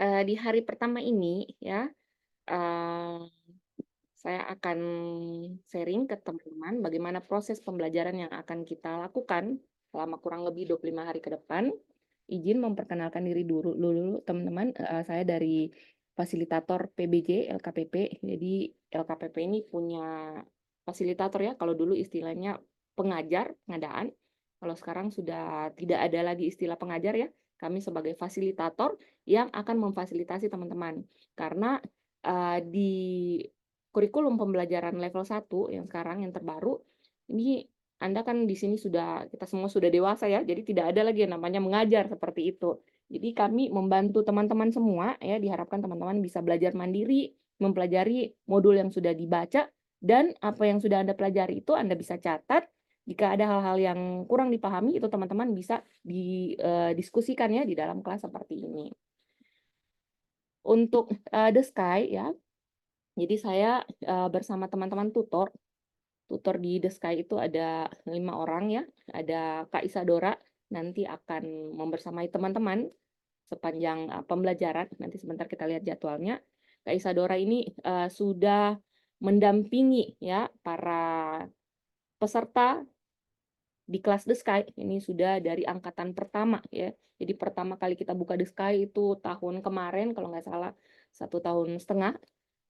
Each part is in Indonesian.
Di hari pertama ini ya, eee, saya akan sharing ke teman-teman bagaimana proses pembelajaran yang akan kita lakukan selama kurang lebih 25 hari ke depan. Izin memperkenalkan diri dulu teman-teman, saya dari fasilitator PBJ LKPP. Jadi LKPP ini punya fasilitator ya, kalau dulu istilahnya pengajar, pengadaan, kalau sekarang sudah tidak ada lagi istilah pengajar ya, kami sebagai fasilitator yang akan memfasilitasi teman-teman. Karena, di kurikulum pembelajaran level 1 yang sekarang yang terbaru, ini Anda kan di sini kita semua sudah dewasa ya, jadi tidak ada lagi yang namanya mengajar seperti itu. Jadi kami membantu teman-teman semua ya, diharapkan teman-teman bisa belajar mandiri, mempelajari modul yang sudah dibaca, dan apa yang sudah Anda pelajari itu Anda bisa catat. Jika ada hal-hal yang kurang dipahami, itu teman-teman bisa diskusikan ya di dalam kelas seperti ini. Untuk, The Sky ya, jadi saya, bersama teman-teman tutor di The Sky itu ada 5 orang ya, ada Kak Isadora, nanti akan membersamai teman-teman sepanjang, pembelajaran, nanti sebentar kita lihat jadwalnya. Kak Isadora ini, sudah mendampingi ya para peserta di kelas The Sky, ini sudah dari angkatan pertama ya. Jadi pertama kali kita buka The Sky itu tahun kemarin kalau nggak salah, 1,5 tahun.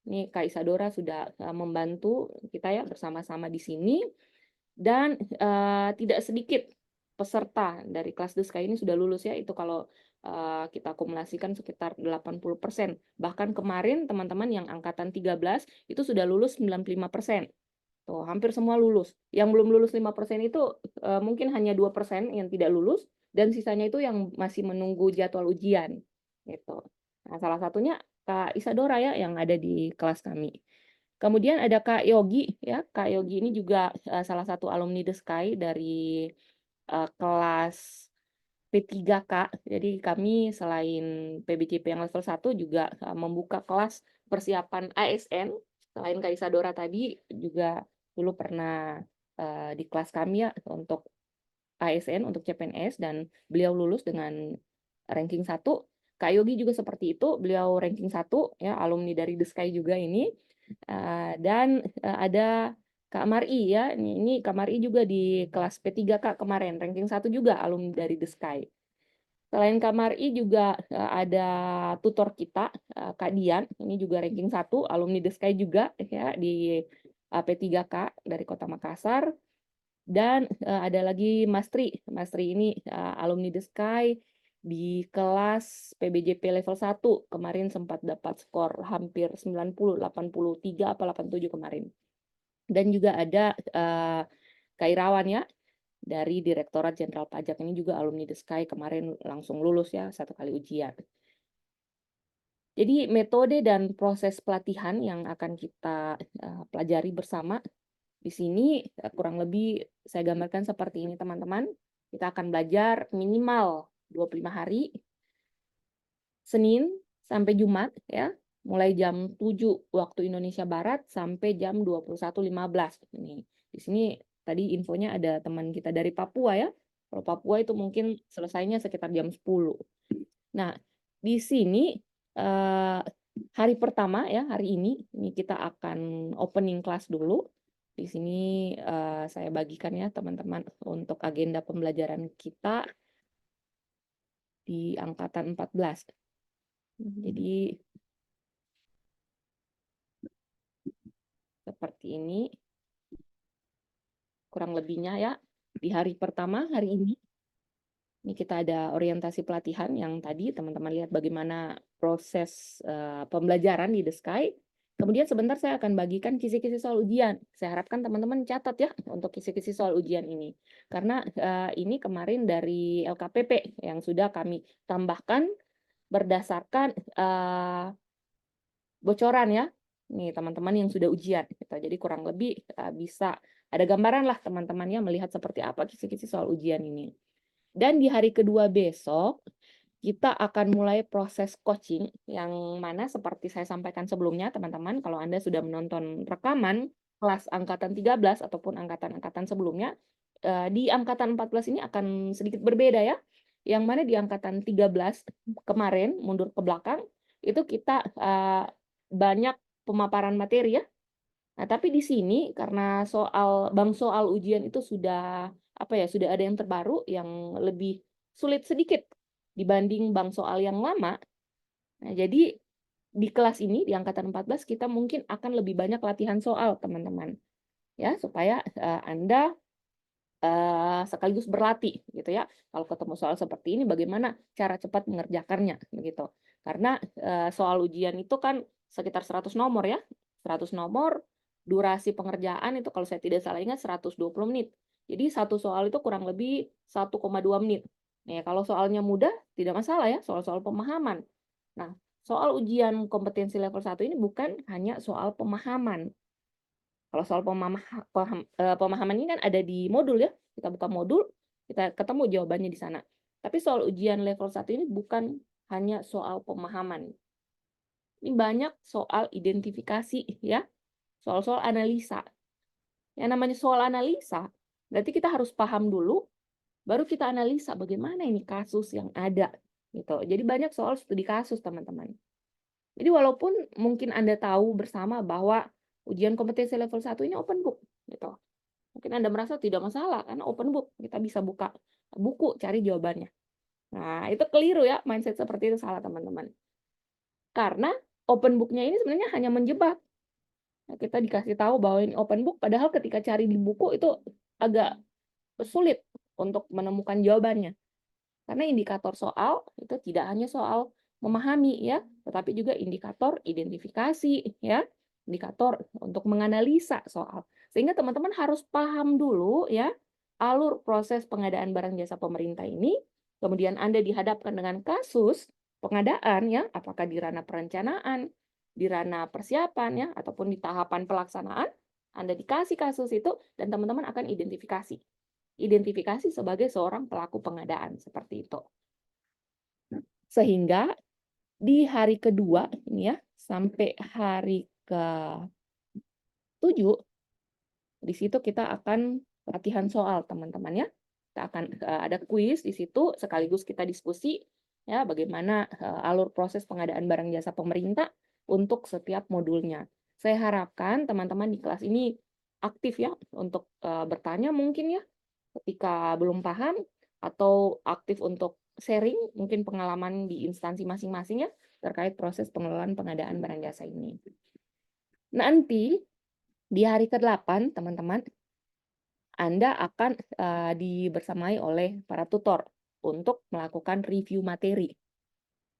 Ini Kak Isadora sudah, membantu kita ya bersama-sama di sini dan, tidak sedikit peserta dari kelas The Sky ini sudah lulus ya, itu kalau, kita akumulasikan sekitar 80%. Bahkan kemarin teman-teman yang angkatan 13 itu sudah lulus 95%. Tuh, hampir semua lulus. Yang belum lulus 5% itu, mungkin hanya 2% yang tidak lulus dan sisanya itu yang masih menunggu jadwal ujian, gitu. Nah, salah satunya Kak Isadora ya yang ada di kelas kami. Kemudian ada Kak Yogi ya, Kak Yogi ini juga, salah satu alumni The Sky dari, kelas P3K. Jadi kami selain PBCP yang level 1 juga, membuka kelas persiapan ASN. Selain Kak Isadora tadi, juga dulu pernah, di kelas kami ya untuk ASN, untuk CPNS dan beliau lulus dengan ranking 1. Kak Yogi juga seperti itu, beliau ranking 1 ya, alumni dari The Sky juga ini. Dan, ada Kak Mar'i ya, ini Kak Mar'i juga di kelas P3K kemarin, ranking 1 juga alumni dari The Sky. Selain Kak Mar'i juga, ada tutor kita, Kak Dian, ini juga ranking 1 alumni The Sky juga ya di, P3K dari Kota Makassar. Dan, ada lagi Mas Tri ini, alumni The Sky di kelas PBJP level 1, kemarin sempat dapat skor hampir 90, 83 apa 87 kemarin. Dan juga ada, Kak Irawan ya, dari Direktorat Jenderal Pajak, ini juga alumni The Sky, kemarin langsung lulus ya, 1 kali ujian. Jadi metode dan proses pelatihan yang akan kita, pelajari bersama di sini, kurang lebih saya gambarkan seperti ini teman-teman. Kita akan belajar minimal 25 hari, Senin sampai Jumat ya, mulai jam 7 waktu Indonesia Barat sampai jam 21.15. Ini, di sini tadi infonya ada teman kita dari Papua ya. Kalau Papua itu mungkin selesainya sekitar jam 10. Nah, di sini, hari pertama ya, hari ini kita akan opening kelas dulu. Di sini, saya bagikan ya teman-teman untuk agenda pembelajaran kita di angkatan 14. Jadi seperti ini kurang lebihnya ya. Di hari pertama, hari ini kita ada orientasi pelatihan yang tadi teman-teman lihat bagaimana proses, pembelajaran di The Sky. Kemudian sebentar saya akan bagikan kisi-kisi soal ujian. Saya harapkan teman-teman catat ya untuk kisi-kisi soal ujian ini. Karena, ini kemarin dari LKPP yang sudah kami tambahkan berdasarkan, bocoran ya. Nih teman-teman yang sudah ujian gitu. Jadi kurang lebih, bisa ada gambaran lah teman-temannya melihat seperti apa kisi-kisi soal ujian ini. Dan di hari kedua besok, kita akan mulai proses coaching yang mana seperti saya sampaikan sebelumnya teman-teman, kalau Anda sudah menonton rekaman kelas angkatan 13 ataupun angkatan-angkatan sebelumnya, di angkatan 14 ini akan sedikit berbeda ya. Yang mana di angkatan 13 kemarin mundur ke belakang, itu kita banyak pemaparan materi ya. Nah, tapi di sini karena bank soal ujian itu sudah sudah ada yang terbaru yang lebih sulit sedikit dibanding bank soal yang lama. Nah, jadi di kelas ini di angkatan 14 kita mungkin akan lebih banyak latihan soal, teman-teman. Ya, supaya Anda sekaligus berlatih gitu ya. Kalau ketemu soal seperti ini bagaimana cara cepat mengerjakannya begitu. Karena soal ujian itu kan sekitar 100 nomor ya. 100 nomor, durasi pengerjaan itu kalau saya tidak salah ingat 120 menit. Jadi satu soal itu kurang lebih 1,2 menit. Nah, kalau soalnya mudah tidak masalah ya, soal-soal pemahaman. Nah, soal ujian kompetensi level 1 ini bukan hanya soal pemahaman. Kalau soal pemahaman ini kan ada di modul ya, kita buka modul, kita ketemu jawabannya di sana. Tapi soal ujian level 1 ini bukan hanya soal pemahaman. Ini banyak soal identifikasi ya, soal-soal analisa. Yang namanya soal analisa, berarti kita harus paham dulu, baru kita analisa bagaimana ini kasus yang ada, gitu. Jadi banyak soal studi kasus, teman-teman. Jadi walaupun mungkin Anda tahu bersama bahwa ujian kompetensi level 1 ini open book, gitu. Mungkin Anda merasa tidak masalah karena open book, kita bisa buka buku cari jawabannya. Nah, itu keliru ya, mindset seperti itu salah, teman-teman. Karena open book-nya ini sebenarnya hanya menjebak. Nah, kita dikasih tahu bahwa ini open book, padahal ketika cari di buku itu agak sulit untuk menemukan jawabannya. Karena indikator soal itu tidak hanya soal memahami ya, tetapi juga indikator identifikasi ya, indikator untuk menganalisa soal. Sehingga teman-teman harus paham dulu ya alur proses pengadaan barang jasa pemerintah ini, kemudian Anda dihadapkan dengan kasus pengadaan ya, apakah di ranah perencanaan, di ranah persiapan ya, ataupun di tahapan pelaksanaan, Anda dikasih kasus itu dan teman-teman akan identifikasi sebagai seorang pelaku pengadaan seperti itu. Sehingga di hari kedua ini ya sampai hari ke-7 di situ kita akan latihan soal, teman-teman ya. Kita akan ada kuis di situ sekaligus kita diskusi ya bagaimana alur proses pengadaan barang jasa pemerintah untuk setiap modulnya. Saya harapkan teman-teman di kelas ini aktif ya untuk bertanya mungkin ya ketika belum paham atau aktif untuk sharing mungkin pengalaman di instansi masing-masing ya terkait proses pengelolaan pengadaan barang jasa ini. Nanti di hari ke-8 teman-teman Anda akan dibersamai oleh para tutor untuk melakukan review materi.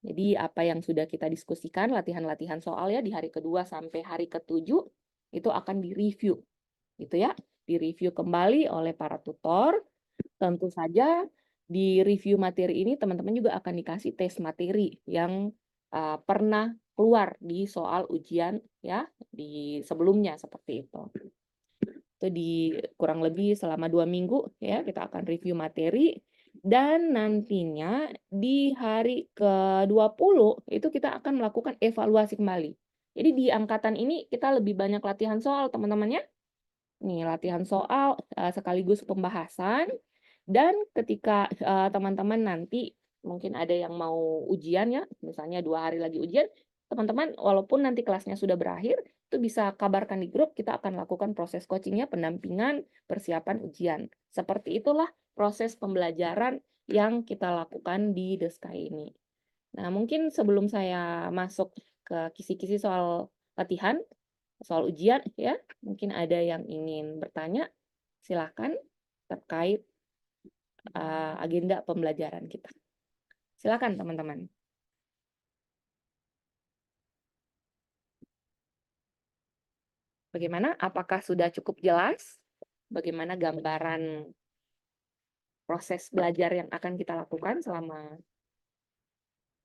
Jadi apa yang sudah kita diskusikan latihan-latihan soal ya di hari kedua sampai hari ke-7 itu akan direview gitu ya, direview kembali oleh para tutor. Tentu saja di review materi ini teman-teman juga akan dikasih tes materi yang pernah keluar di soal ujian ya di sebelumnya seperti itu. Itu di kurang lebih selama 2 minggu ya kita akan review materi dan nantinya di hari ke-20 itu kita akan melakukan evaluasi kembali. Jadi di angkatan ini kita lebih banyak latihan soal teman-teman ya. Nih latihan soal sekaligus pembahasan dan ketika teman-teman nanti mungkin ada yang mau ujian ya, misalnya 2 hari lagi ujian, teman-teman walaupun nanti kelasnya sudah berakhir, itu bisa kabarkan di grup, kita akan lakukan proses coachingnya, pendampingan, persiapan ujian. Seperti itulah proses pembelajaran yang kita lakukan di The Sky ini. Nah, mungkin sebelum saya masuk ke kisi-kisi soal latihan, soal ujian ya, mungkin ada yang ingin bertanya, silakan terkait agenda pembelajaran kita. Silakan teman-teman. Bagaimana? Apakah sudah cukup jelas? Bagaimana gambaran proses belajar yang akan kita lakukan selama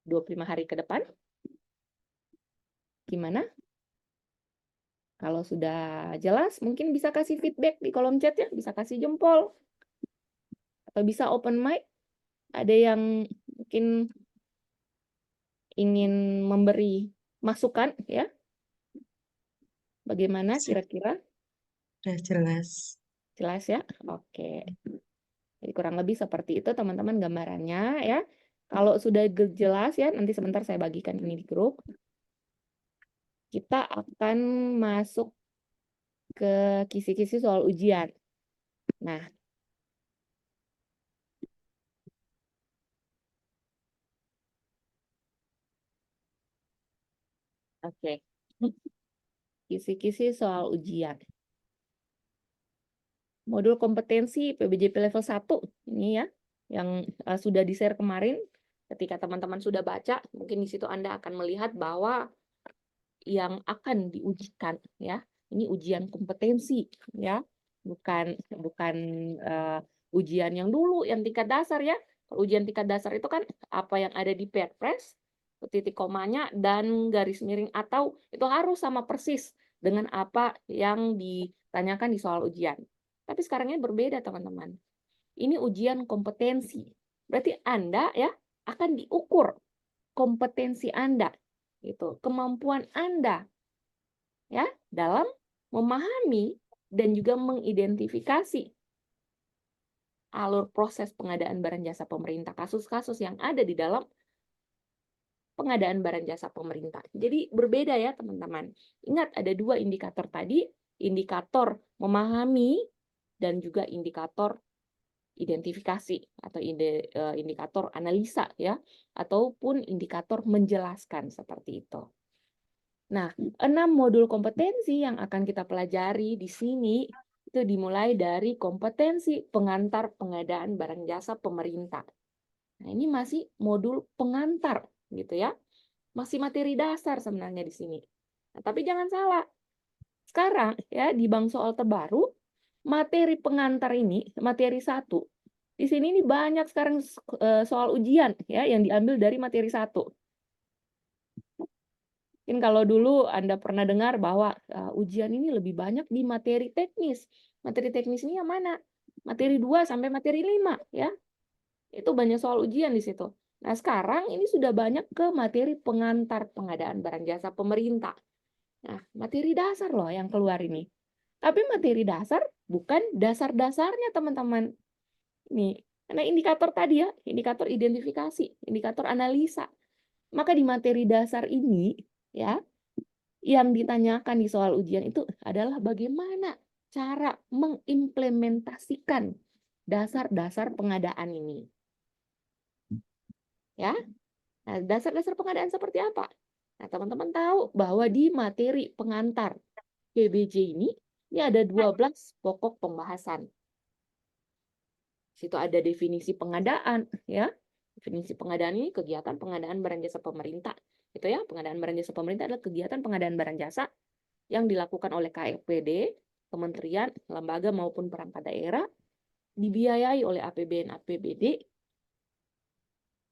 25 hari ke depan? Gimana? Kalau sudah jelas, mungkin bisa kasih feedback di kolom chat ya, bisa kasih jempol. Atau bisa open mic. Ada yang mungkin ingin memberi masukan ya? Bagaimana kira-kira? Sudah jelas. Jelas ya? Oke. Jadi kurang lebih seperti itu teman-teman gambarannya ya. Kalau sudah jelas ya, nanti sebentar saya bagikan ini di grup. Kita akan masuk ke kisi-kisi soal ujian. Nah, oke. Kisi-kisi soal ujian. Modul kompetensi PBJP level 1 ini ya, yang sudah di-share kemarin. Ketika teman-teman sudah baca, mungkin di situ Anda akan melihat bahwa yang akan diujikan ya, ini ujian kompetensi ya, bukan ujian yang dulu yang tingkat dasar ya. Kalau ujian tingkat dasar itu kan apa yang ada di Perpres, titik komanya dan garis miring atau itu harus sama persis dengan apa yang ditanyakan di soal ujian. Tapi sekarang ini berbeda teman-teman. Ini ujian kompetensi. Berarti Anda ya akan diukur kompetensi Anda, gitu, kemampuan Anda ya dalam memahami dan juga mengidentifikasi alur proses pengadaan barang jasa pemerintah, kasus-kasus yang ada di dalam pengadaan barang jasa pemerintah. Jadi berbeda ya teman-teman. Ingat ada dua indikator tadi, indikator memahami dan juga indikator identifikasi atau indikator analisa ya, ataupun indikator menjelaskan seperti itu. Nah, 6 modul kompetensi yang akan kita pelajari di sini itu dimulai dari kompetensi pengantar pengadaan barang jasa pemerintah. Nah, ini masih modul pengantar gitu ya. Masih materi dasar sebenarnya di sini. Nah, tapi jangan salah. Sekarang ya di bank soal terbaru materi pengantar ini, materi 1. Di sini ini banyak sekarang soal ujian ya yang diambil dari materi 1. Mungkin kalau dulu Anda pernah dengar bahwa ujian ini lebih banyak di materi teknis. Materi teknis ini yang mana? Materi 2 sampai materi 5 ya. Itu banyak soal ujian di situ. Nah, sekarang ini sudah banyak ke materi pengantar pengadaan barang jasa pemerintah. Nah, materi dasar loh yang keluar ini. Tapi materi dasar bukan dasar-dasarnya, teman-teman. Nih, karena indikator tadi ya, indikator identifikasi, indikator analisa. Maka di materi dasar ini ya, yang ditanyakan di soal ujian itu adalah bagaimana cara mengimplementasikan dasar-dasar pengadaan ini. Ya. Nah, dasar-dasar pengadaan seperti apa? Nah, teman-teman tahu bahwa di materi pengantar PBJ ini ada 12 pokok pembahasan. Di situ ada definisi pengadaan, ya. Definisi pengadaan ini kegiatan pengadaan barang jasa pemerintah. Itu ya, pengadaan barang jasa pemerintah adalah kegiatan pengadaan barang jasa yang dilakukan oleh KPD, kementerian, lembaga maupun perangkat daerah, dibiayai oleh APBN APBD,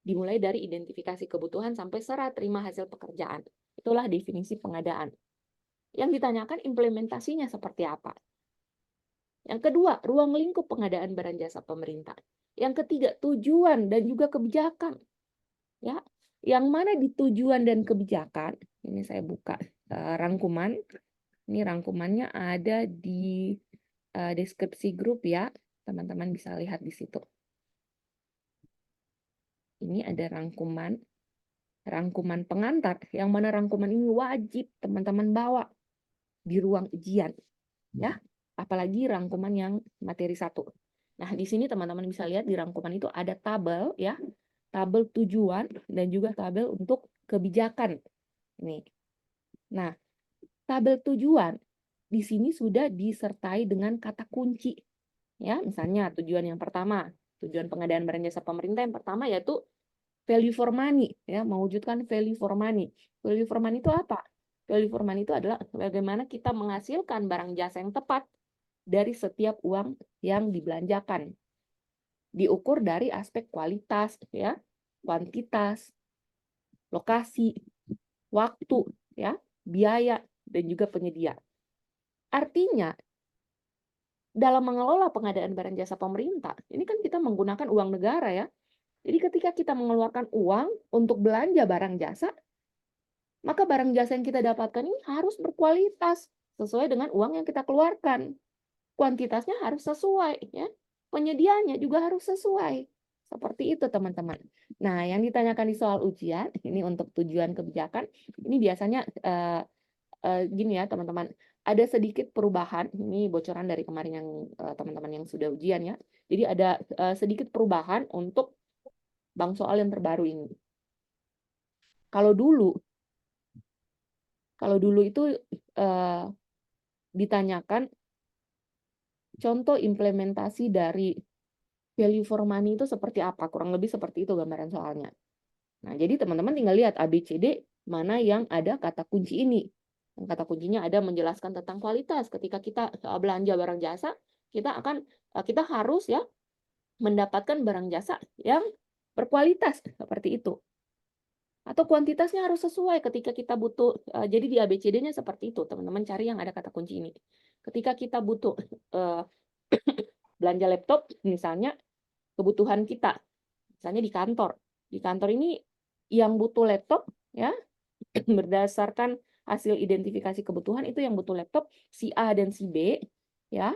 dimulai dari identifikasi kebutuhan sampai serah terima hasil pekerjaan. Itulah definisi pengadaan. Yang ditanyakan implementasinya seperti apa. Yang kedua, ruang lingkup pengadaan barang jasa pemerintah. Yang ketiga, tujuan dan juga kebijakan. Ya, yang mana di tujuan dan kebijakan, ini saya buka rangkuman. Ini rangkumannya ada di deskripsi grup ya. Teman-teman bisa lihat di situ. Ini ada rangkuman pengantar, yang mana rangkuman ini wajib teman-teman bawa di ruang ujian. Ya, apalagi rangkuman yang materi 1. Nah, di sini teman-teman bisa lihat di rangkuman itu ada tabel ya, tabel tujuan dan juga tabel untuk kebijakan. Nih. Nah, tabel tujuan di sini sudah disertai dengan kata kunci. Ya, misalnya tujuan yang pertama, tujuan pengadaan barang jasa pemerintah yang pertama yaitu value for money, ya, mewujudkan value for money. Value for money itu apa? Value for money itu adalah bagaimana kita menghasilkan barang jasa yang tepat dari setiap uang yang dibelanjakan. Diukur dari aspek kualitas, ya, kuantitas, lokasi, waktu, ya, biaya, dan juga penyedia. Artinya, dalam mengelola pengadaan barang jasa pemerintah, ini kan kita menggunakan uang negara ya. Jadi ketika kita mengeluarkan uang untuk belanja barang jasa, maka barang jasa yang kita dapatkan ini harus berkualitas sesuai dengan uang yang kita keluarkan. Kuantitasnya harus sesuai, ya. Penyediaannya juga harus sesuai. Seperti itu teman-teman. Nah, yang ditanyakan di soal ujian, ini untuk tujuan kebijakan, ini biasanya gini ya teman-teman, ada sedikit perubahan, ini bocoran dari kemarin yang teman-teman yang sudah ujian ya. Jadi ada sedikit perubahan untuk bank soal yang terbaru ini. Kalau dulu itu ditanyakan contoh implementasi dari value for money itu seperti apa, kurang lebih seperti itu gambaran soalnya. Nah, jadi teman-teman tinggal lihat ABCD mana yang ada kata kunci ini. Yang kata kuncinya ada menjelaskan tentang kualitas. Ketika kita belanja barang jasa, kita harus ya mendapatkan barang jasa yang berkualitas seperti itu. Atau kuantitasnya harus sesuai ketika kita butuh. Jadi di ABCD-nya seperti itu, teman-teman cari yang ada kata kunci ini. Ketika kita butuh belanja laptop, misalnya kebutuhan kita, misalnya di kantor. Di kantor ini yang butuh laptop ya berdasarkan hasil identifikasi kebutuhan itu yang butuh laptop si A dan si B ya.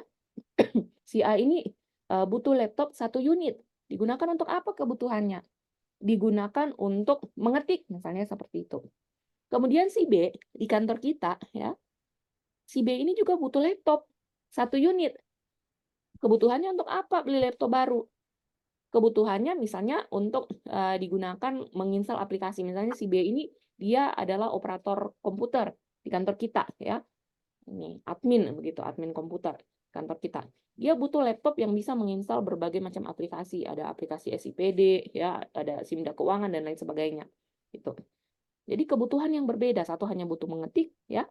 Si A ini butuh laptop 1 unit. Digunakan untuk apa kebutuhannya? Digunakan untuk mengetik misalnya seperti itu. Kemudian si B di kantor kita ya. Si B ini juga butuh laptop 1 unit. Kebutuhannya untuk apa beli laptop baru? Kebutuhannya misalnya untuk digunakan menginstal aplikasi. Misalnya si B ini dia adalah operator komputer di kantor kita ya. Ini admin begitu, admin komputer kantor kita. Dia butuh laptop yang bisa menginstal berbagai macam aplikasi. Ada aplikasi SIPD ya, ada SIMDA keuangan dan lain sebagainya. Gitu. Jadi kebutuhan yang berbeda, satu hanya butuh mengetik ya,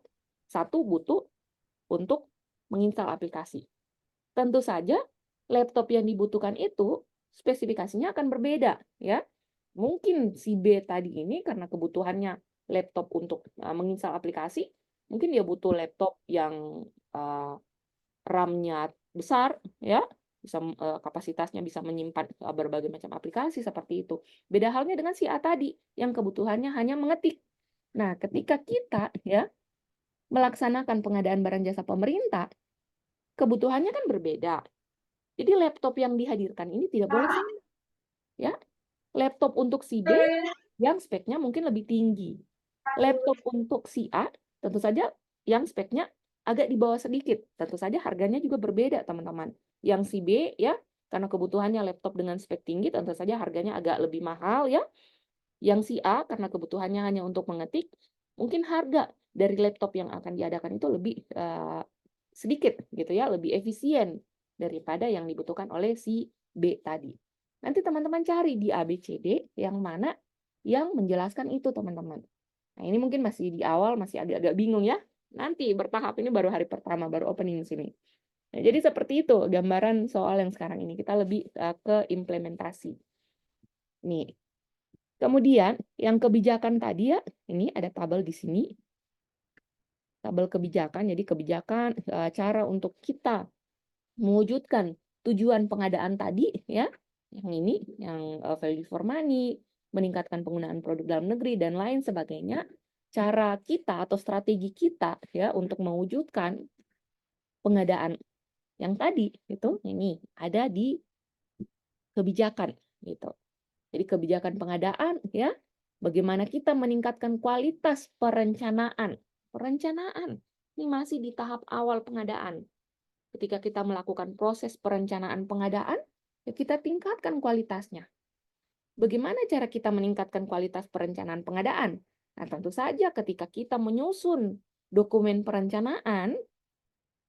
satu butuh untuk menginstal aplikasi. Tentu saja laptop yang dibutuhkan itu spesifikasinya akan berbeda ya. Mungkin si B tadi ini karena kebutuhannya laptop untuk menginstal aplikasi, mungkin dia butuh laptop yang RAM-nya besar ya, bisa kapasitasnya bisa menyimpan berbagai macam aplikasi seperti itu. Beda halnya dengan si A tadi yang kebutuhannya hanya mengetik. Nah, ketika kita ya melaksanakan pengadaan barang jasa pemerintah, kebutuhannya kan berbeda. Jadi laptop yang dihadirkan ini tidak boleh sama. Ya, laptop untuk si B yang speknya mungkin lebih tinggi. Laptop untuk si A tentu saja yang speknya agak di bawah sedikit. Tentu saja harganya juga berbeda, teman-teman. Yang si B ya, karena kebutuhannya laptop dengan spek tinggi, tentu saja harganya agak lebih mahal ya. Yang si A karena kebutuhannya hanya untuk mengetik, mungkin harga dari laptop yang akan diadakan itu lebih sedikit gitu ya, lebih efisien daripada yang dibutuhkan oleh si B tadi. Nanti teman-teman cari di ABCD yang mana yang menjelaskan itu, teman-teman. Nah, ini mungkin masih di awal, masih agak-agak bingung ya. Nanti bertahap, ini baru hari pertama, baru opening sini. Nah, jadi seperti itu gambaran soal yang sekarang ini. Kita lebih ke implementasi. Nih. Kemudian yang kebijakan tadi ya, ini ada tabel di sini. Tabel kebijakan, jadi kebijakan cara untuk kita mewujudkan tujuan pengadaan tadi ya. Yang ini, yang value for money, meningkatkan penggunaan produk dalam negeri dan lain sebagainya. Cara kita atau strategi kita ya untuk mewujudkan pengadaan yang tadi itu ini ada di kebijakan gitu. Jadi kebijakan pengadaan ya, bagaimana kita meningkatkan kualitas perencanaan. Perencanaan ini masih di tahap awal pengadaan. Ketika kita melakukan proses perencanaan pengadaan, ya kita tingkatkan kualitasnya. Bagaimana cara kita meningkatkan kualitas perencanaan pengadaan? Nah, tentu saja ketika kita menyusun dokumen perencanaan,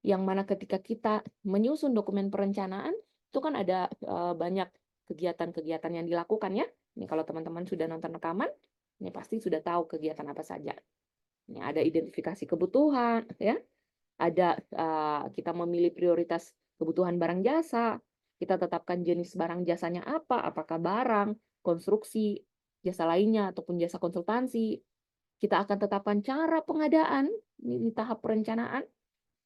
yang mana ketika kita menyusun dokumen perencanaan, itu kan ada banyak kegiatan-kegiatan yang dilakukan ya. Ini kalau teman-teman sudah nonton rekaman, ini pasti sudah tahu kegiatan apa saja. Ini ada identifikasi kebutuhan, ya. Ada kita memilih prioritas kebutuhan barang jasa, kita tetapkan jenis barang jasanya apa, apakah barang, konstruksi, jasa lainnya, ataupun jasa konsultansi. Kita akan tetapkan cara pengadaan di tahap perencanaan.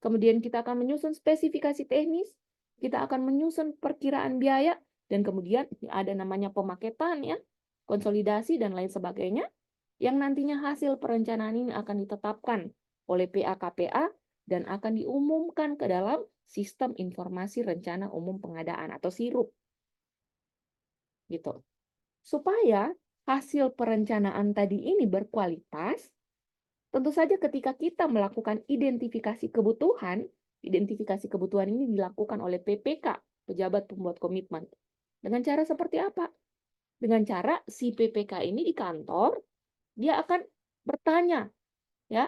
Kemudian kita akan menyusun spesifikasi teknis, kita akan menyusun perkiraan biaya, dan kemudian ada namanya pemaketan ya, konsolidasi dan lain sebagainya, yang nantinya hasil perencanaan ini akan ditetapkan oleh PA-KPA dan akan diumumkan ke dalam Sistem Informasi Rencana Umum Pengadaan atau SIRUP. gitu. Supaya hasil perencanaan tadi ini berkualitas, tentu saja ketika kita melakukan identifikasi kebutuhan ini dilakukan oleh PPK, pejabat pembuat komitmen. Dengan cara seperti apa? Dengan cara si PPK ini di kantor, dia akan bertanya ya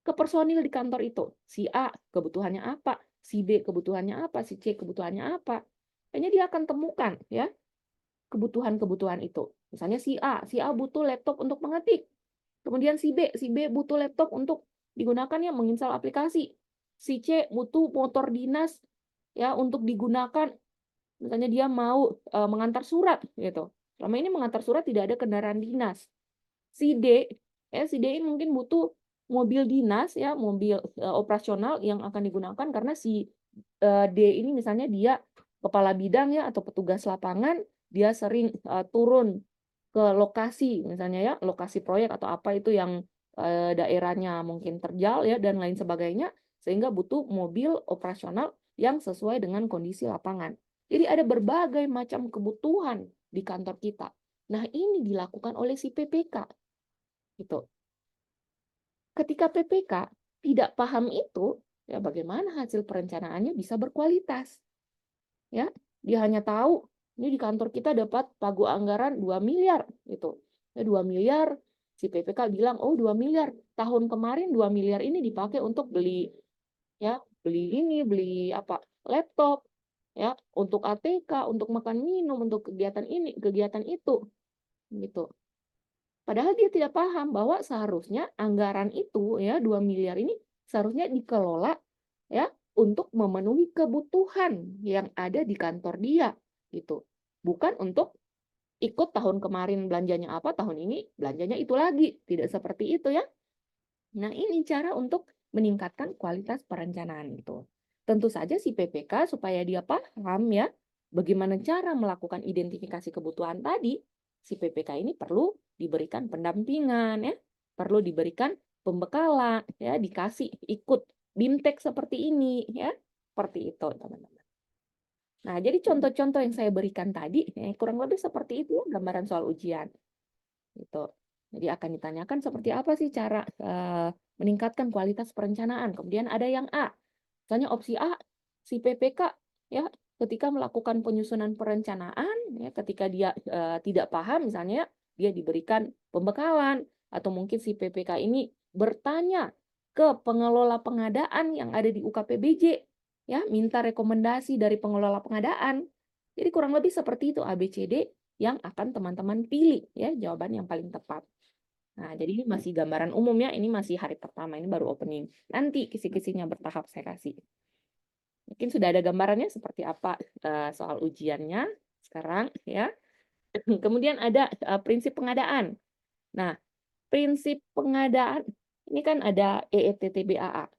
ke personil di kantor itu. Si A kebutuhannya apa, si B kebutuhannya apa, si C kebutuhannya apa. Kayaknya dia akan temukan ya kebutuhan-kebutuhan itu. Misalnya si A butuh laptop untuk mengetik. Kemudian si B butuh laptop untuk digunakan ya menginstal aplikasi. Si C butuh motor dinas ya untuk digunakan. Misalnya dia mau mengantar surat gitu. Selama ini mengantar surat tidak ada kendaraan dinas. Si D, si D mungkin butuh mobil dinas ya, mobil operasional yang akan digunakan karena si D ini misalnya dia kepala bidang ya atau petugas lapangan, dia sering turun ke lokasi misalnya ya, lokasi proyek atau apa itu yang daerahnya mungkin terjal ya dan lain sebagainya, sehingga butuh mobil operasional yang sesuai dengan kondisi lapangan. Jadi ada berbagai macam kebutuhan di kantor kita. Nah, ini dilakukan oleh si PPK. Gitu. Ketika PPK tidak paham itu, ya bagaimana hasil perencanaannya bisa berkualitas? Ya, dia hanya tahu ini di kantor kita dapat pagu anggaran 2 miliar gitu. Ya 2 miliar, si PPK bilang, "Oh, 2 miliar. Tahun kemarin 2 miliar ini dipakai untuk beli ya, beli apa? Laptop, ya, untuk ATK, untuk makan minum, untuk kegiatan ini, kegiatan itu." Gitu. Padahal dia tidak paham bahwa seharusnya anggaran itu ya 2 miliar ini seharusnya dikelola ya untuk memenuhi kebutuhan yang ada di kantor dia gitu. Bukan untuk ikut tahun kemarin belanjanya apa, tahun ini belanjanya itu lagi. Tidak seperti itu ya. Nah, ini cara untuk meningkatkan kualitas perencanaan itu. Tentu saja si PPK supaya dia paham ya bagaimana cara melakukan identifikasi kebutuhan tadi, si PPK ini perlu diberikan pendampingan ya, perlu diberikan pembekalan ya, dikasih ikut BIMTEK seperti ini ya. Seperti itu, teman-teman. Nah, jadi contoh-contoh yang saya berikan tadi kurang lebih seperti itu ya, gambaran soal ujian. Gitu. Jadi akan ditanyakan seperti apa sih cara meningkatkan kualitas perencanaan. Kemudian ada yang A. Misalnya opsi A, si PPK ya ketika melakukan penyusunan perencanaan ya ketika dia tidak paham misalnya dia diberikan pembekalan atau mungkin si PPK ini bertanya ke pengelola pengadaan yang ada di UKPBJ ya minta rekomendasi dari pengelola pengadaan. Jadi kurang lebih seperti itu ABCD yang akan teman-teman pilih ya jawaban yang paling tepat. Nah, jadi ini masih gambaran umum ya, ini masih hari pertama, ini baru opening. Nanti kisi-kisinya bertahap saya kasih. Mungkin sudah ada gambarannya seperti apa soal ujiannya sekarang ya. Kemudian ada prinsip pengadaan. Nah, prinsip pengadaan ini kan ada EETTBAA.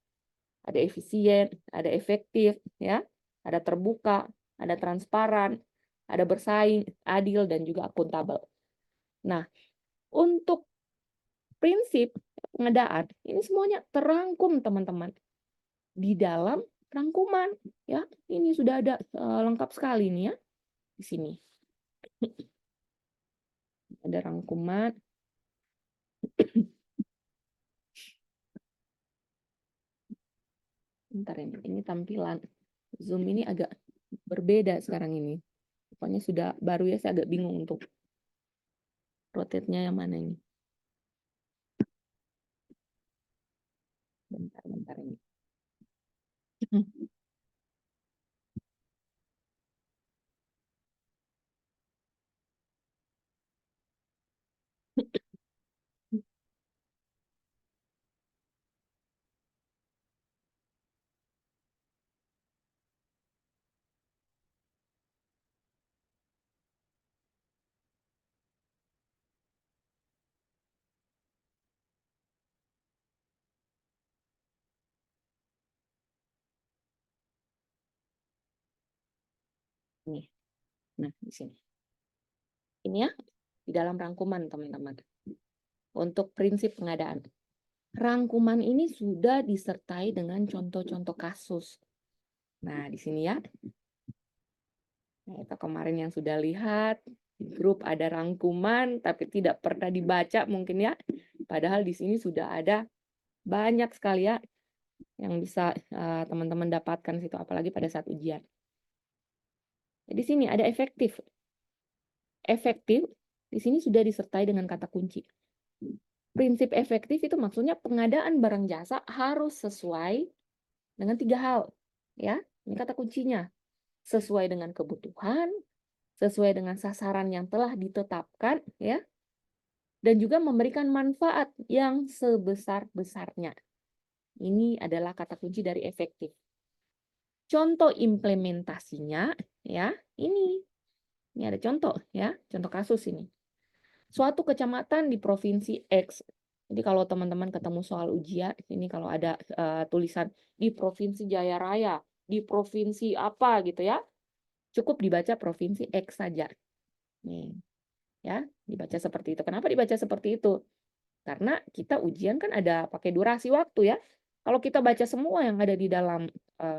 Ada efisien, ada efektif ya, ada terbuka, ada transparan, ada bersaing, adil dan juga akuntabel. Nah, untuk prinsip pengadaan ini semuanya terangkum teman-teman di dalam rangkuman ya. Ini sudah ada lengkap sekali nih ya di sini. Ada rangkuman. Bentar ini tampilan Zoom ini agak berbeda sekarang ini. Pokoknya sudah baru ya, saya agak bingung untuk rotate-nya yang mana ini. Bentar ini. Nih. Nah, di sini. Ini ya, di dalam rangkuman, teman-teman. Untuk prinsip pengadaan. Rangkuman ini sudah disertai dengan contoh-contoh kasus. Nah, di sini ya. Nah, itu kemarin yang sudah lihat, di grup ada rangkuman, tapi tidak pernah dibaca mungkin ya. Padahal di sini sudah ada banyak sekali ya yang bisa teman-teman dapatkan situ, apalagi pada saat ujian. Di sini ada efektif. Efektif di sini sudah disertai dengan kata kunci. Prinsip efektif itu maksudnya pengadaan barang jasa harus sesuai dengan 3 hal. Ya, ini kata kuncinya. Sesuai dengan kebutuhan, sesuai dengan sasaran yang telah ditetapkan, ya, dan juga memberikan manfaat yang sebesar-besarnya. Ini adalah kata kunci dari efektif. Contoh implementasinya, ya, ini. Ini ada contoh, ya, contoh kasus ini. Suatu kecamatan di provinsi X. Jadi kalau teman-teman ketemu soal ujian, ini kalau ada tulisan di provinsi Jaya Raya, di provinsi apa gitu ya, cukup dibaca provinsi X saja. Nih, ya, dibaca seperti itu. Kenapa dibaca seperti itu? Karena kita ujian kan ada pakai durasi waktu ya. Kalau kita baca semua yang ada di dalam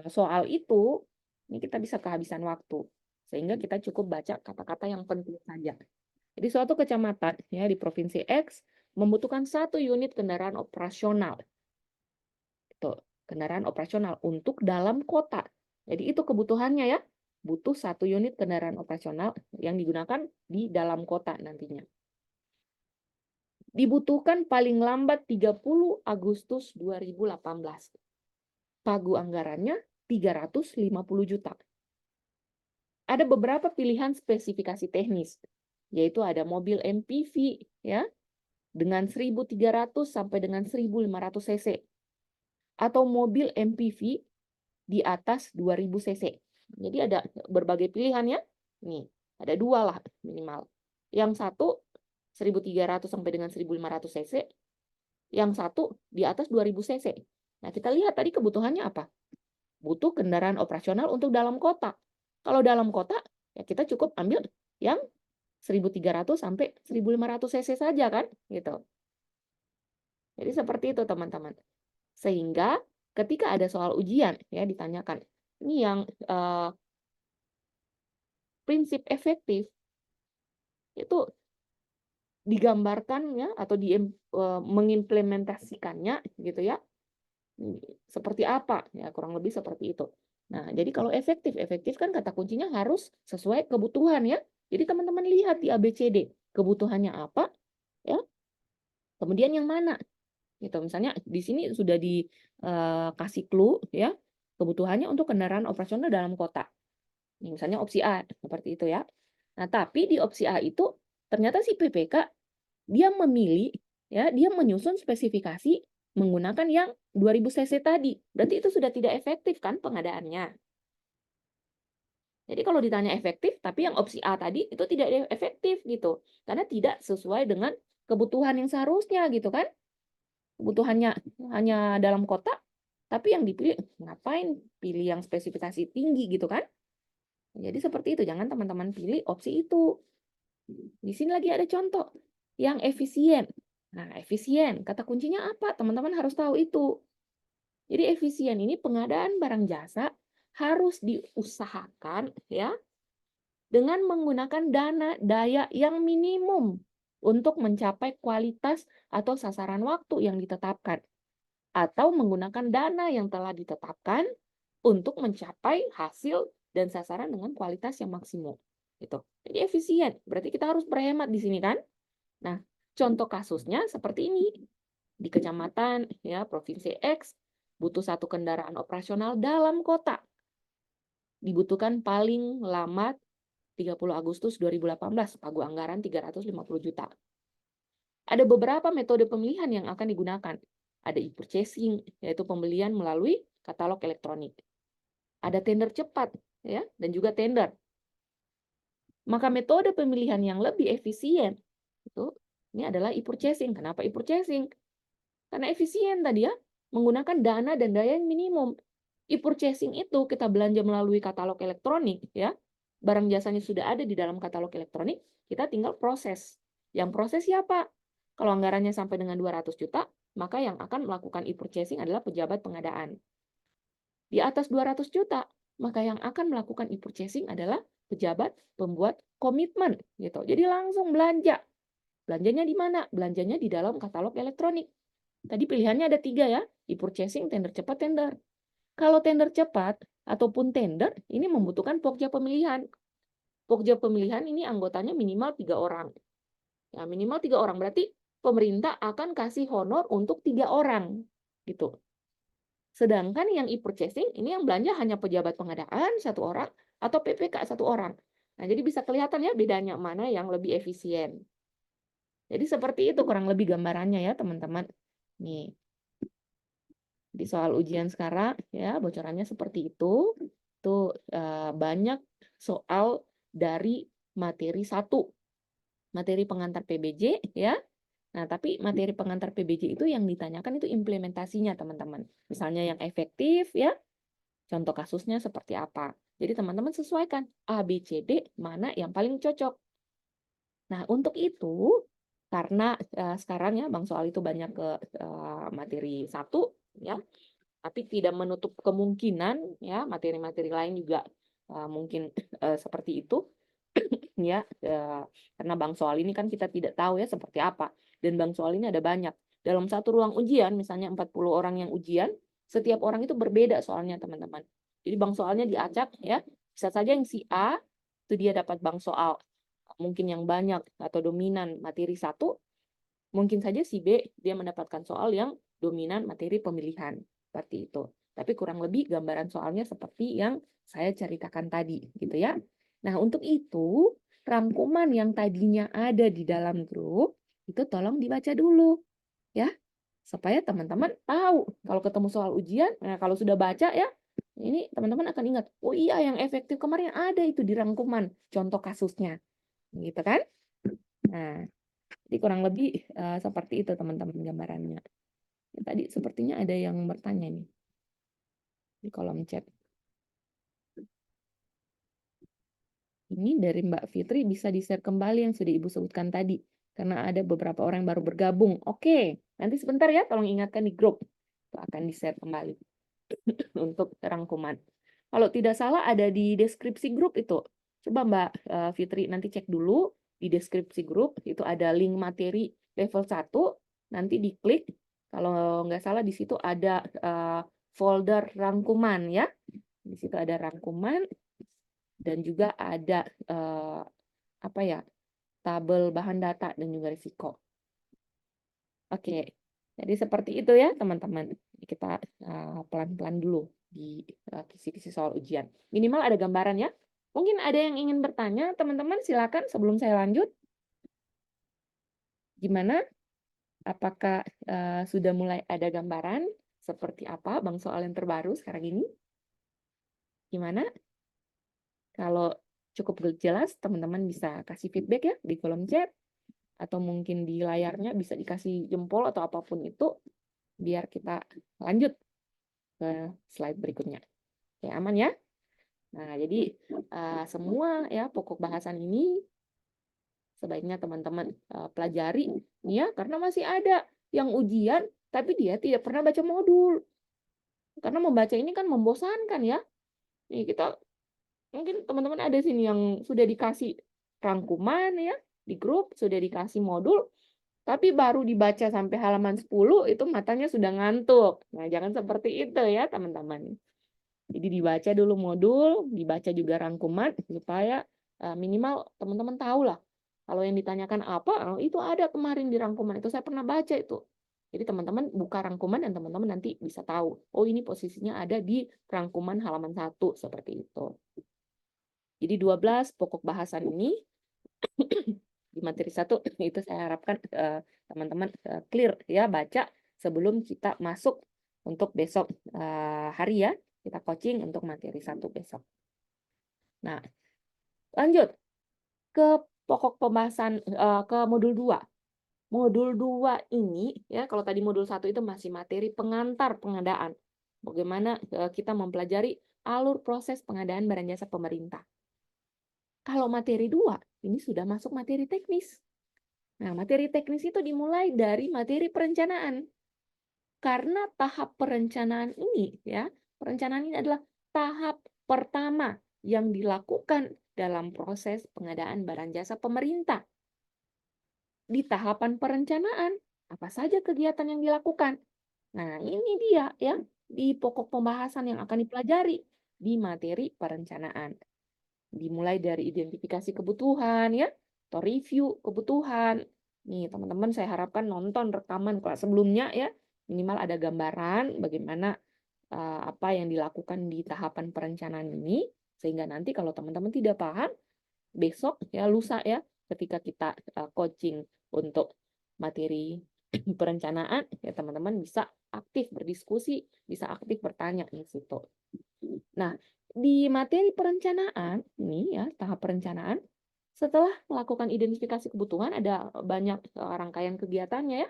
soal itu, ini kita bisa kehabisan waktu. Sehingga kita cukup baca kata-kata yang penting saja. Jadi suatu kecamatan ya di provinsi X membutuhkan 1 unit kendaraan operasional. Itu, kendaraan operasional untuk dalam kota. Jadi itu kebutuhannya ya. Butuh 1 unit kendaraan operasional yang digunakan di dalam kota nantinya. Dibutuhkan paling lambat 30 Agustus 2018. Pagu anggarannya 350 juta. Ada beberapa pilihan spesifikasi teknis, yaitu ada mobil MPV ya, dengan 1.300 sampai dengan 1.500 cc. Atau mobil MPV di atas 2.000 cc. Jadi ada berbagai pilihan ya. Nih, ada 2 lah minimal. Yang satu 1.300 sampai dengan 1.500 cc. Yang satu di atas 2.000 cc. Nah, kita lihat tadi kebutuhannya apa? Butuh kendaraan operasional untuk dalam kota. Kalau dalam kota, ya kita cukup ambil yang 1.300 sampai 1.500 cc saja kan, gitu. Jadi seperti itu teman-teman. Sehingga ketika ada soal ujian ya ditanyakan, ini yang prinsip efektif itu digambarkan ya atau mengimplementasikannya gitu ya. Seperti apa? Ya kurang lebih seperti itu. Nah, jadi kalau efektif, efektif kan kata kuncinya harus sesuai kebutuhan ya. Jadi teman-teman lihat di ABCD, kebutuhannya apa ya. Kemudian yang mana? Gitu. Misalnya di sini sudah dikasih clue ya, kebutuhannya untuk kendaraan operasional dalam kota. Misalnya opsi A seperti itu ya. Nah, tapi di opsi A itu ternyata si PPK dia memilih ya, dia menyusun spesifikasi menggunakan yang 2000 cc tadi. Berarti itu sudah tidak efektif kan pengadaannya. Jadi kalau ditanya efektif, tapi yang opsi A tadi itu tidak efektif gitu. Karena tidak sesuai dengan kebutuhan yang seharusnya gitu kan. Kebutuhannya hanya dalam kota, tapi yang dipilih ngapain pilih yang spesifikasi tinggi gitu kan. Jadi seperti itu, jangan teman-teman pilih opsi itu. Di sini lagi ada contoh yang efisien. Nah, efisien, kata kuncinya apa? Teman-teman harus tahu itu. Jadi efisien ini pengadaan barang jasa harus diusahakan ya dengan menggunakan dana daya yang minimum untuk mencapai kualitas atau sasaran waktu yang ditetapkan atau menggunakan dana yang telah ditetapkan untuk mencapai hasil dan sasaran dengan kualitas yang maksimum. Gitu. Jadi efisien, berarti kita harus berhemat di sini kan? Nah, contoh kasusnya seperti ini. Di kecamatan ya provinsi X butuh 1 kendaraan operasional dalam kota. Dibutuhkan paling lama 30 Agustus 2018, pagu anggaran 350 juta. Ada beberapa metode pemilihan yang akan digunakan. Ada e-purchasing, yaitu pembelian melalui katalog elektronik. Ada tender cepat ya dan juga tender. Maka metode pemilihan yang lebih efisien itu ini adalah e-purchasing. Kenapa e-purchasing? Karena efisien tadi ya, menggunakan dana dan daya yang minimum. E-purchasing itu kita belanja melalui katalog elektronik ya. Barang jasanya sudah ada di dalam katalog elektronik, kita tinggal proses. Yang proses siapa? Kalau anggarannya sampai dengan 200 juta, maka yang akan melakukan e-purchasing adalah pejabat pengadaan. Di atas 200 juta, maka yang akan melakukan e-purchasing adalah pejabat pembuat komitmen gitu. Jadi langsung belanja. Belanjanya di mana? Belanjanya di dalam katalog elektronik. Tadi pilihannya ada 3 ya, e-purchasing, tender cepat, tender. Kalau tender cepat ataupun tender, ini membutuhkan pokja pemilihan. Pokja pemilihan ini anggotanya minimal 3 orang. Ya, minimal 3 orang, berarti pemerintah akan kasih honor untuk 3 orang. Gitu. Sedangkan yang e-purchasing, ini yang belanja hanya pejabat pengadaan 1 orang atau PPK 1 orang. Nah, jadi bisa kelihatan ya bedanya mana yang lebih efisien. Jadi seperti itu kurang lebih gambarannya ya teman-teman. Nih. Di soal ujian sekarang ya bocorannya seperti itu. Itu banyak soal dari materi 1. Materi pengantar PBJ ya. Nah, tapi materi pengantar PBJ itu yang ditanyakan itu implementasinya, teman-teman. Misalnya yang efektif ya. Contoh kasusnya seperti apa. Jadi teman-teman sesuaikan A, B, C, D mana yang paling cocok. Nah, untuk itu karena sekarang ya Bang Soal itu banyak ke materi 1 ya, tapi tidak menutup kemungkinan ya materi-materi lain juga mungkin seperti itu ya, karena Bang Soal ini kan kita tidak tahu ya seperti apa, dan Bang Soal ini ada banyak. Dalam satu ruang ujian, misalnya 40 orang yang ujian, setiap orang itu berbeda soalnya teman-teman. Jadi Bang Soalnya diacak ya, bisa saja yang si A itu dia dapat Bang Soal mungkin yang banyak atau dominan materi 1, mungkin saja si B dia mendapatkan soal yang dominan materi pemilihan. Seperti itu. Tapi kurang lebih gambaran soalnya seperti yang saya ceritakan tadi, gitu ya. Nah, untuk itu, rangkuman yang tadinya ada di dalam grup, itu tolong dibaca dulu, ya. Supaya teman-teman tahu, kalau ketemu soal ujian, nah kalau sudah baca ya, ini teman-teman akan ingat, oh iya yang efektif kemarin ada itu di rangkuman, contoh kasusnya. Gitu kan? Nah, jadi kurang lebih seperti itu teman-teman gambarannya. Tadi sepertinya ada yang bertanya nih di kolom chat. Ini dari Mbak Fitri bisa di-share kembali yang sudah Ibu sebutkan tadi. Karena ada beberapa orang yang baru bergabung. Oke, nanti sebentar ya tolong ingatkan di grup. Itu akan di-share kembali untuk rangkuman. Kalau tidak salah ada di deskripsi grup itu. Coba Mbak Fitri nanti cek dulu di deskripsi grup. Itu ada link materi level 1. Nanti diklik. Kalau nggak salah di situ ada folder rangkuman ya. Di situ ada rangkuman dan juga ada apa ya, tabel bahan data dan juga risiko. Oke, jadi seperti itu ya teman-teman. Kita pelan-pelan dulu di kisi-kisi soal ujian. Minimal ada gambaran ya. Mungkin ada yang ingin bertanya, teman-teman silakan sebelum saya lanjut. Gimana? Apakah sudah mulai ada gambaran seperti apa Bang soal yang terbaru sekarang ini? Gimana? Kalau cukup jelas, teman-teman bisa kasih feedback ya di kolom chat, atau mungkin di layarnya bisa dikasih jempol atau apapun itu, biar kita lanjut ke slide berikutnya. Oke, aman ya? Nah, jadi semua ya pokok bahasan ini sebaiknya teman-teman pelajari ya, karena masih ada yang ujian, tapi dia tidak pernah baca modul. Karena membaca ini kan membosankan ya. Nih kita mungkin teman-teman ada sini yang sudah dikasih rangkuman ya di grup, sudah dikasih modul, tapi baru dibaca sampai halaman 10 itu matanya sudah ngantuk. Nah, jangan seperti itu ya, teman-teman. Jadi dibaca dulu modul, dibaca juga rangkuman supaya minimal teman-teman tahu lah. Kalau yang ditanyakan apa, itu ada kemarin di rangkuman itu saya pernah baca itu. Jadi teman-teman buka rangkuman dan teman-teman nanti bisa tahu, oh ini posisinya ada di rangkuman halaman 1 seperti itu. Jadi 12 pokok bahasan ini di materi 1 itu saya harapkan teman-teman clear ya baca sebelum kita masuk untuk besok hari ya. Kita coaching untuk materi 1 besok. Nah, lanjut ke pokok pembahasan ke modul 2. Modul 2 ini ya kalau tadi modul 1 itu masih materi pengantar pengadaan. Bagaimana kita mempelajari alur proses pengadaan barang jasa pemerintah. Kalau materi 2, ini sudah masuk materi teknis. Nah, materi teknis itu dimulai dari materi perencanaan. Karena tahap perencanaan ini, ya, perencanaan ini adalah tahap pertama yang dilakukan dalam proses pengadaan barang jasa pemerintah. Di tahapan perencanaan, apa saja kegiatan yang dilakukan? Nah, ini dia ya, di pokok pembahasan yang akan dipelajari di materi perencanaan. Dimulai dari identifikasi kebutuhan ya, atau review kebutuhan. Nih, teman-teman saya harapkan nonton rekaman kelas sebelumnya ya, minimal ada gambaran bagaimana apa yang dilakukan di tahapan perencanaan ini, sehingga nanti kalau teman-teman tidak paham, besok ya, lusa ya, ketika kita coaching untuk materi perencanaan, ya teman-teman bisa aktif berdiskusi, bisa aktif bertanya di situ. Nah, di materi perencanaan ini ya, tahap perencanaan, setelah melakukan identifikasi kebutuhan, ada banyak rangkaian kegiatannya ya.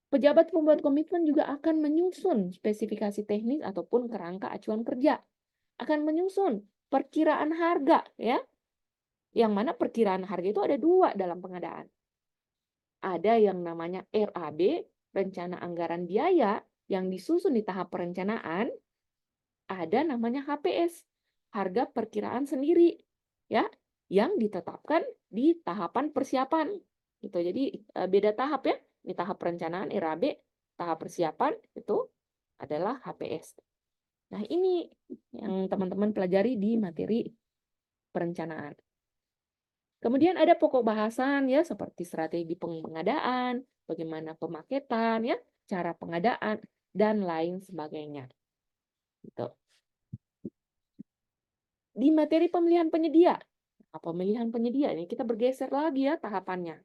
Pejabat pembuat komitmen juga akan menyusun spesifikasi teknis ataupun kerangka acuan kerja. Akan menyusun perkiraan harga ya. Yang mana perkiraan harga itu ada dua dalam pengadaan. Ada yang namanya RAB, rencana anggaran biaya, yang disusun di tahap perencanaan. Ada namanya HPS, harga perkiraan sendiri, ya, yang ditetapkan di tahapan persiapan. Gitu. Jadi beda tahap ya. Di tahap perencanaan RAB, tahap persiapan itu adalah HPS. Nah, ini yang teman-teman pelajari di materi perencanaan. Kemudian ada pokok bahasan ya, seperti strategi pengadaan, bagaimana pemaketan ya, cara pengadaan, dan lain sebagainya. Gitu. Di materi pemilihan penyedia. Nah, pemilihan penyedia ini kita bergeser lagi ya tahapannya.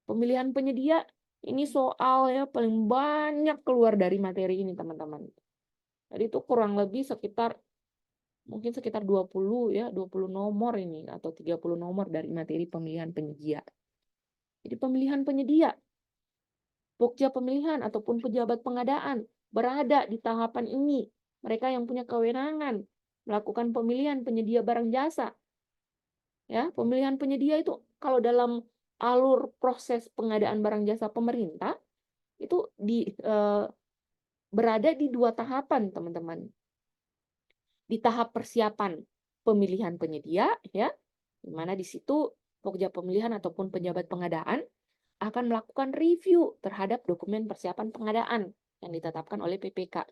Pemilihan penyedia ini soal ya paling banyak keluar dari materi ini teman-teman. Jadi itu kurang lebih sekitar mungkin sekitar 20 ya, 20 nomor ini atau 30 nomor dari materi pemilihan penyedia. Jadi pemilihan penyedia, pokja pemilihan ataupun pejabat pengadaan berada di tahapan ini. Mereka yang punya kewenangan melakukan pemilihan penyedia barang jasa. Ya, pemilihan penyedia itu kalau dalam alur proses pengadaan barang jasa pemerintah itu berada di dua tahapan, teman-teman. Di tahap persiapan pemilihan penyedia ya, di mana di situ pokja pemilihan ataupun pejabat pengadaan akan melakukan review terhadap dokumen persiapan pengadaan yang ditetapkan oleh PPK.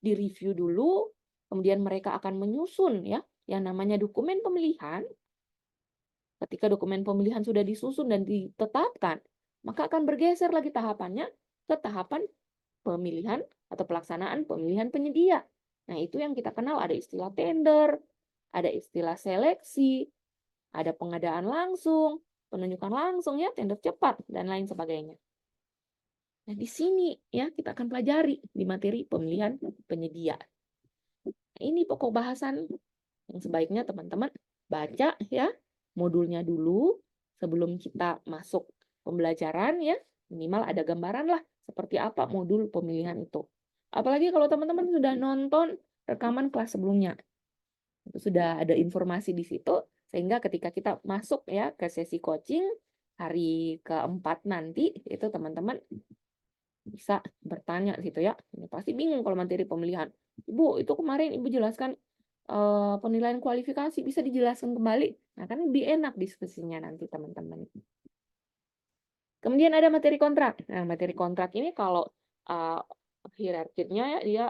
Di-review dulu, kemudian mereka akan menyusun ya yang namanya dokumen pemilihan. Ketika dokumen pemilihan sudah disusun dan ditetapkan, maka akan bergeser lagi tahapannya ke tahapan pemilihan atau pelaksanaan pemilihan penyedia. Nah, itu yang kita kenal ada istilah tender, ada istilah seleksi, ada pengadaan langsung, penunjukan langsung ya, tender cepat, dan lain sebagainya. Nah, di sini ya kita akan pelajari di materi pemilihan penyedia. Nah, ini pokok bahasan yang sebaiknya teman-teman baca ya modulnya dulu sebelum kita masuk pembelajaran ya. Minimal ada gambaran lah seperti apa modul pemilihan itu. Apalagi kalau teman-teman sudah nonton rekaman kelas sebelumnya. Itu sudah ada informasi di situ sehingga ketika kita masuk ya ke sesi coaching hari keempat nanti itu teman-teman bisa bertanya gitu ya. Ini pasti bingung kalau materi pemilihan. Ibu, itu kemarin Ibu jelaskan penilaian kualifikasi, bisa dijelaskan kembali? Nah, kan lebih enak diskusinya nanti teman-teman. Kemudian ada materi kontrak. Nah, materi kontrak ini kalau hierarkinya ya, dia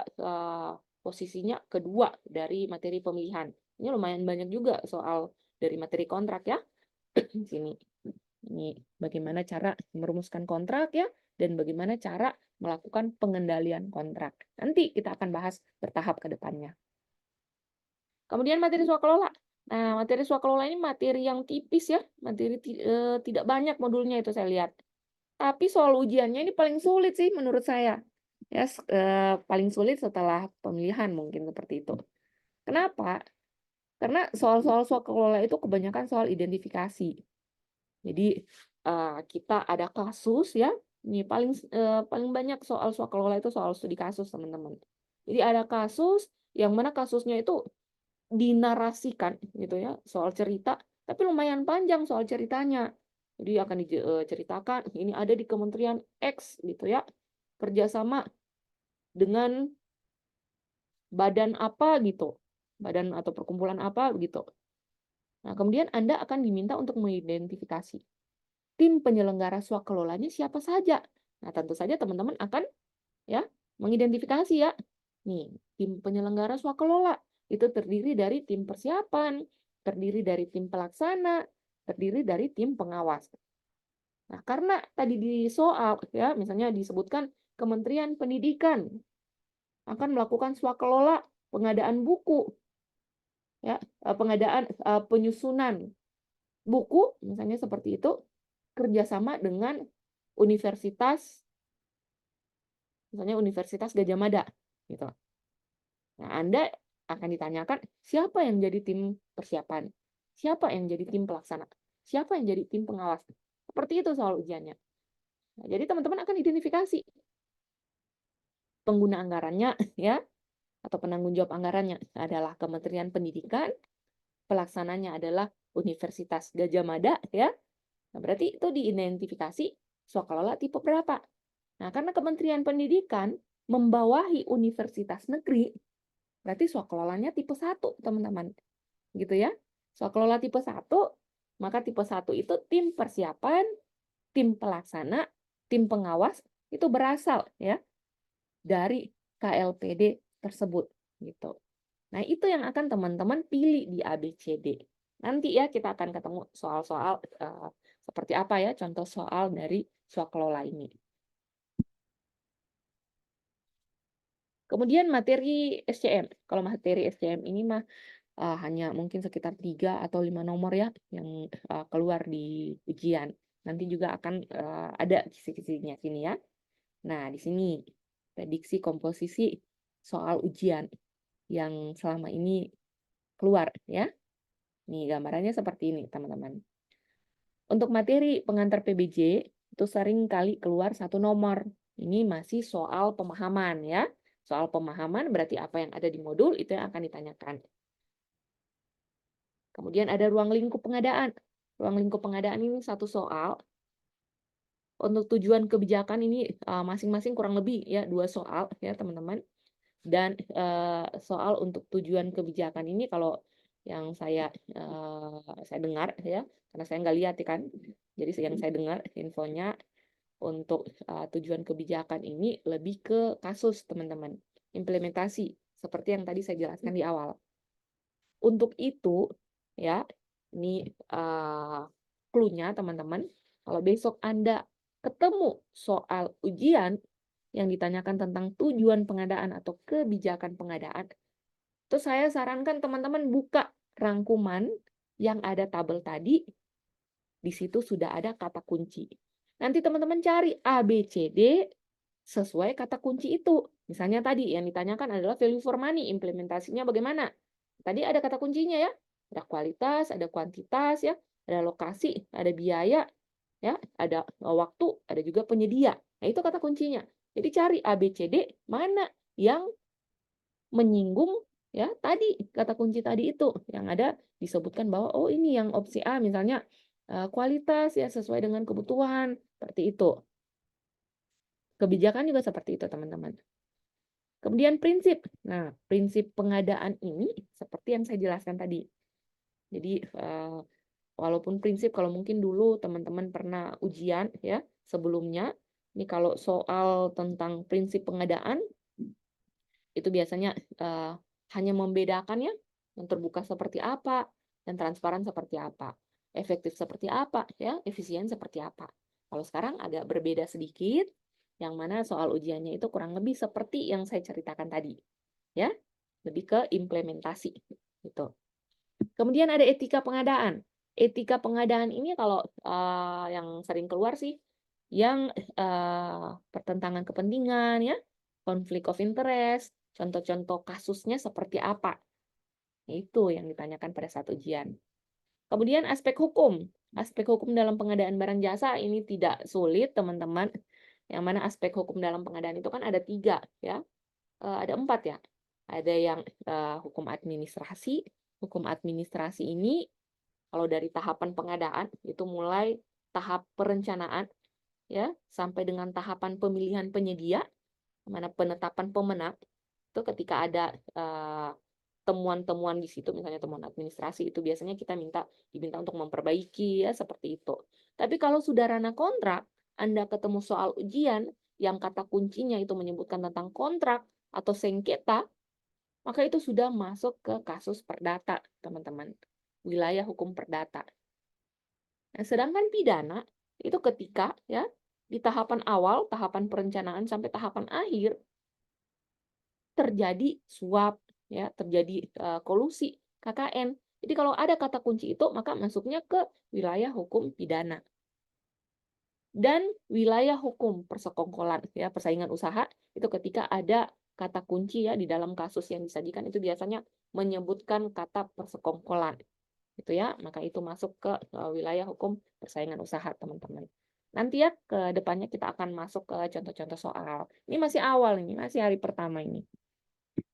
posisinya kedua dari materi pemilihan. Ini lumayan banyak juga soal dari materi kontrak ya. Di sini. Ini bagaimana cara merumuskan kontrak ya, dan bagaimana cara melakukan pengendalian kontrak. Nanti kita akan bahas bertahap ke depannya. Kemudian materi swakelola. Nah, materi swakelola ini materi yang tipis ya, materi tidak banyak modulnya itu saya lihat. Tapi soal ujiannya ini paling sulit sih menurut saya. Ya, paling sulit setelah pemilihan mungkin seperti itu. Kenapa? Karena soal-soal swakelola itu kebanyakan soal identifikasi. Jadi kita ada kasus ya. Ini paling banyak soal swakelola itu soal studi kasus, teman-teman. Jadi ada kasus yang mana kasusnya itu dinarasikan gitu ya, soal cerita, tapi lumayan panjang soal ceritanya. Jadi akan diceritakan ini ada di Kementerian X gitu ya, kerjasama dengan badan apa gitu. badan atau perkumpulan apa begitu. Nah, kemudian Anda akan diminta untuk mengidentifikasi tim penyelenggara swakelolanya siapa saja. Nah, tentu saja teman-teman akan ya mengidentifikasi ya. Nih, tim penyelenggara swakelola itu terdiri dari tim persiapan, terdiri dari tim pelaksana, terdiri dari tim pengawas. Nah, karena tadi di soal ya, misalnya disebutkan Kementerian Pendidikan akan melakukan swakelola pengadaan buku ya, pengadaan penyusunan buku misalnya seperti itu kerjasama dengan universitas misalnya Universitas Gadjah Mada gitu. Nah, Anda akan ditanyakan siapa yang jadi tim persiapan, siapa yang jadi tim pelaksana, siapa yang jadi tim pengawas. Seperti itu soal ujiannya. Nah, jadi teman-teman akan identifikasi pengguna anggarannya ya atau penanggung jawab anggarannya adalah Kementerian Pendidikan, pelaksananya adalah Universitas Gadjah Mada ya. Nah, berarti itu diidentifikasi swakelola tipe berapa. Nah, karena Kementerian Pendidikan membawahi universitas negeri, berarti swakelolanya tipe 1, teman-teman. Gitu ya. Swakelola tipe 1, maka tipe 1 itu tim persiapan, tim pelaksana, tim pengawas itu berasal ya dari KLPD tersebut gitu. Nah, itu yang akan teman-teman pilih di ABCD. Nanti ya kita akan ketemu soal-soal seperti apa ya contoh soal dari swakelola ini. Kemudian materi SCM. Kalau materi SCM ini mah hanya mungkin sekitar 3 atau 5 nomor ya yang keluar di ujian. Nanti juga akan ada kisi-kisinya sini ya. Nah, di sini prediksi komposisi soal ujian yang selama ini keluar ya. Nih gambarannya seperti ini, teman-teman. Untuk materi pengantar PBJ itu sering kali keluar 1 nomor. Ini masih soal pemahaman ya. Soal pemahaman berarti apa yang ada di modul itu yang akan ditanyakan. Kemudian ada ruang lingkup pengadaan. Ruang lingkup pengadaan ini 1 soal. Untuk tujuan kebijakan ini masing-masing kurang lebih ya 2 soal ya teman-teman. Dan soal untuk tujuan kebijakan ini kalau yang saya dengar ya, karena saya nggak lihat ya kan. Jadi yang saya dengar infonya untuk tujuan kebijakan ini lebih ke kasus teman-teman. Implementasi seperti yang tadi saya jelaskan di awal. Untuk itu ya, ini clue-nya teman-teman. Kalau besok Anda ketemu soal ujian yang ditanyakan tentang tujuan pengadaan atau kebijakan pengadaan, terus saya sarankan teman-teman buka rangkuman yang ada tabel tadi, di situ sudah ada kata kunci. Nanti teman-teman cari A, B, C, D sesuai kata kunci itu. Misalnya tadi yang ditanyakan adalah value for money, implementasinya bagaimana? Tadi ada kata kuncinya ya, ada kualitas, ada kuantitas ya, ada lokasi, ada biaya, ya, ada waktu, ada juga penyedia. Nah, itu kata kuncinya. Jadi cari A, B, C, D mana yang menyinggung ya tadi kata kunci tadi itu yang ada disebutkan bahwa oh ini yang opsi A misalnya kualitas ya sesuai dengan kebutuhan seperti itu. Kebijakan juga seperti itu teman-teman. Kemudian prinsip. Nah, prinsip pengadaan ini seperti yang saya jelaskan tadi. Jadi walaupun prinsip kalau mungkin dulu teman-teman pernah ujian ya sebelumnya, ini kalau soal tentang prinsip pengadaan itu biasanya hanya membedakan ya yang terbuka seperti apa dan transparan seperti apa, efektif seperti apa ya, efisien seperti apa. Kalau sekarang agak berbeda sedikit, yang mana soal ujiannya itu kurang lebih seperti yang saya ceritakan tadi, ya, lebih ke implementasi gitu. Kemudian ada etika pengadaan. Etika pengadaan ini kalau yang sering keluar sih, yang pertentangan kepentingan ya, konflik of interest, contoh-contoh kasusnya seperti apa. Itu yang ditanyakan pada saat ujian. Kemudian aspek hukum. Aspek hukum dalam pengadaan barang jasa ini tidak sulit, teman-teman. Yang mana aspek hukum dalam pengadaan itu kan ada 3, ya. Ada 4 ya. Ada yang hukum administrasi. Hukum administrasi ini kalau dari tahapan pengadaan itu mulai tahap perencanaan ya sampai dengan tahapan pemilihan penyedia, mana penetapan pemenang itu ketika ada temuan-temuan di situ, misalnya temuan administrasi, itu biasanya diminta untuk memperbaiki ya, seperti itu. Tapi kalau sudah ranah kontrak, Anda ketemu soal ujian yang kata kuncinya itu menyebutkan tentang kontrak atau sengketa, maka itu sudah masuk ke kasus perdata, teman-teman. Wilayah hukum perdata. Nah, sedangkan pidana itu ketika ya di tahapan awal, tahapan perencanaan sampai tahapan akhir terjadi suap, ya, terjadi kolusi, KKN. Jadi kalau ada kata kunci itu, maka masuknya ke wilayah hukum pidana. Dan wilayah hukum persekongkolan, ya, persaingan usaha, itu ketika ada kata kunci ya di dalam kasus yang disajikan itu biasanya menyebutkan kata persekongkolan. Gitu ya, maka itu masuk ke wilayah hukum persaingan usaha, teman-teman. Nanti ya ke depannya kita akan masuk ke contoh-contoh soal. Ini masih awal ini, masih hari pertama ini.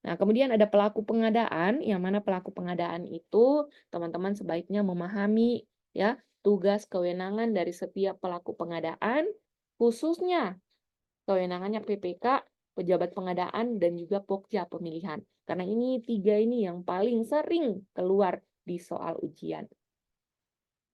Nah, kemudian ada pelaku pengadaan, yang mana pelaku pengadaan itu teman-teman sebaiknya memahami ya tugas kewenangan dari setiap pelaku pengadaan, khususnya kewenangannya PPK, pejabat pengadaan, dan juga Pokja pemilihan. Karena ini 3 ini yang paling sering keluar di soal ujian.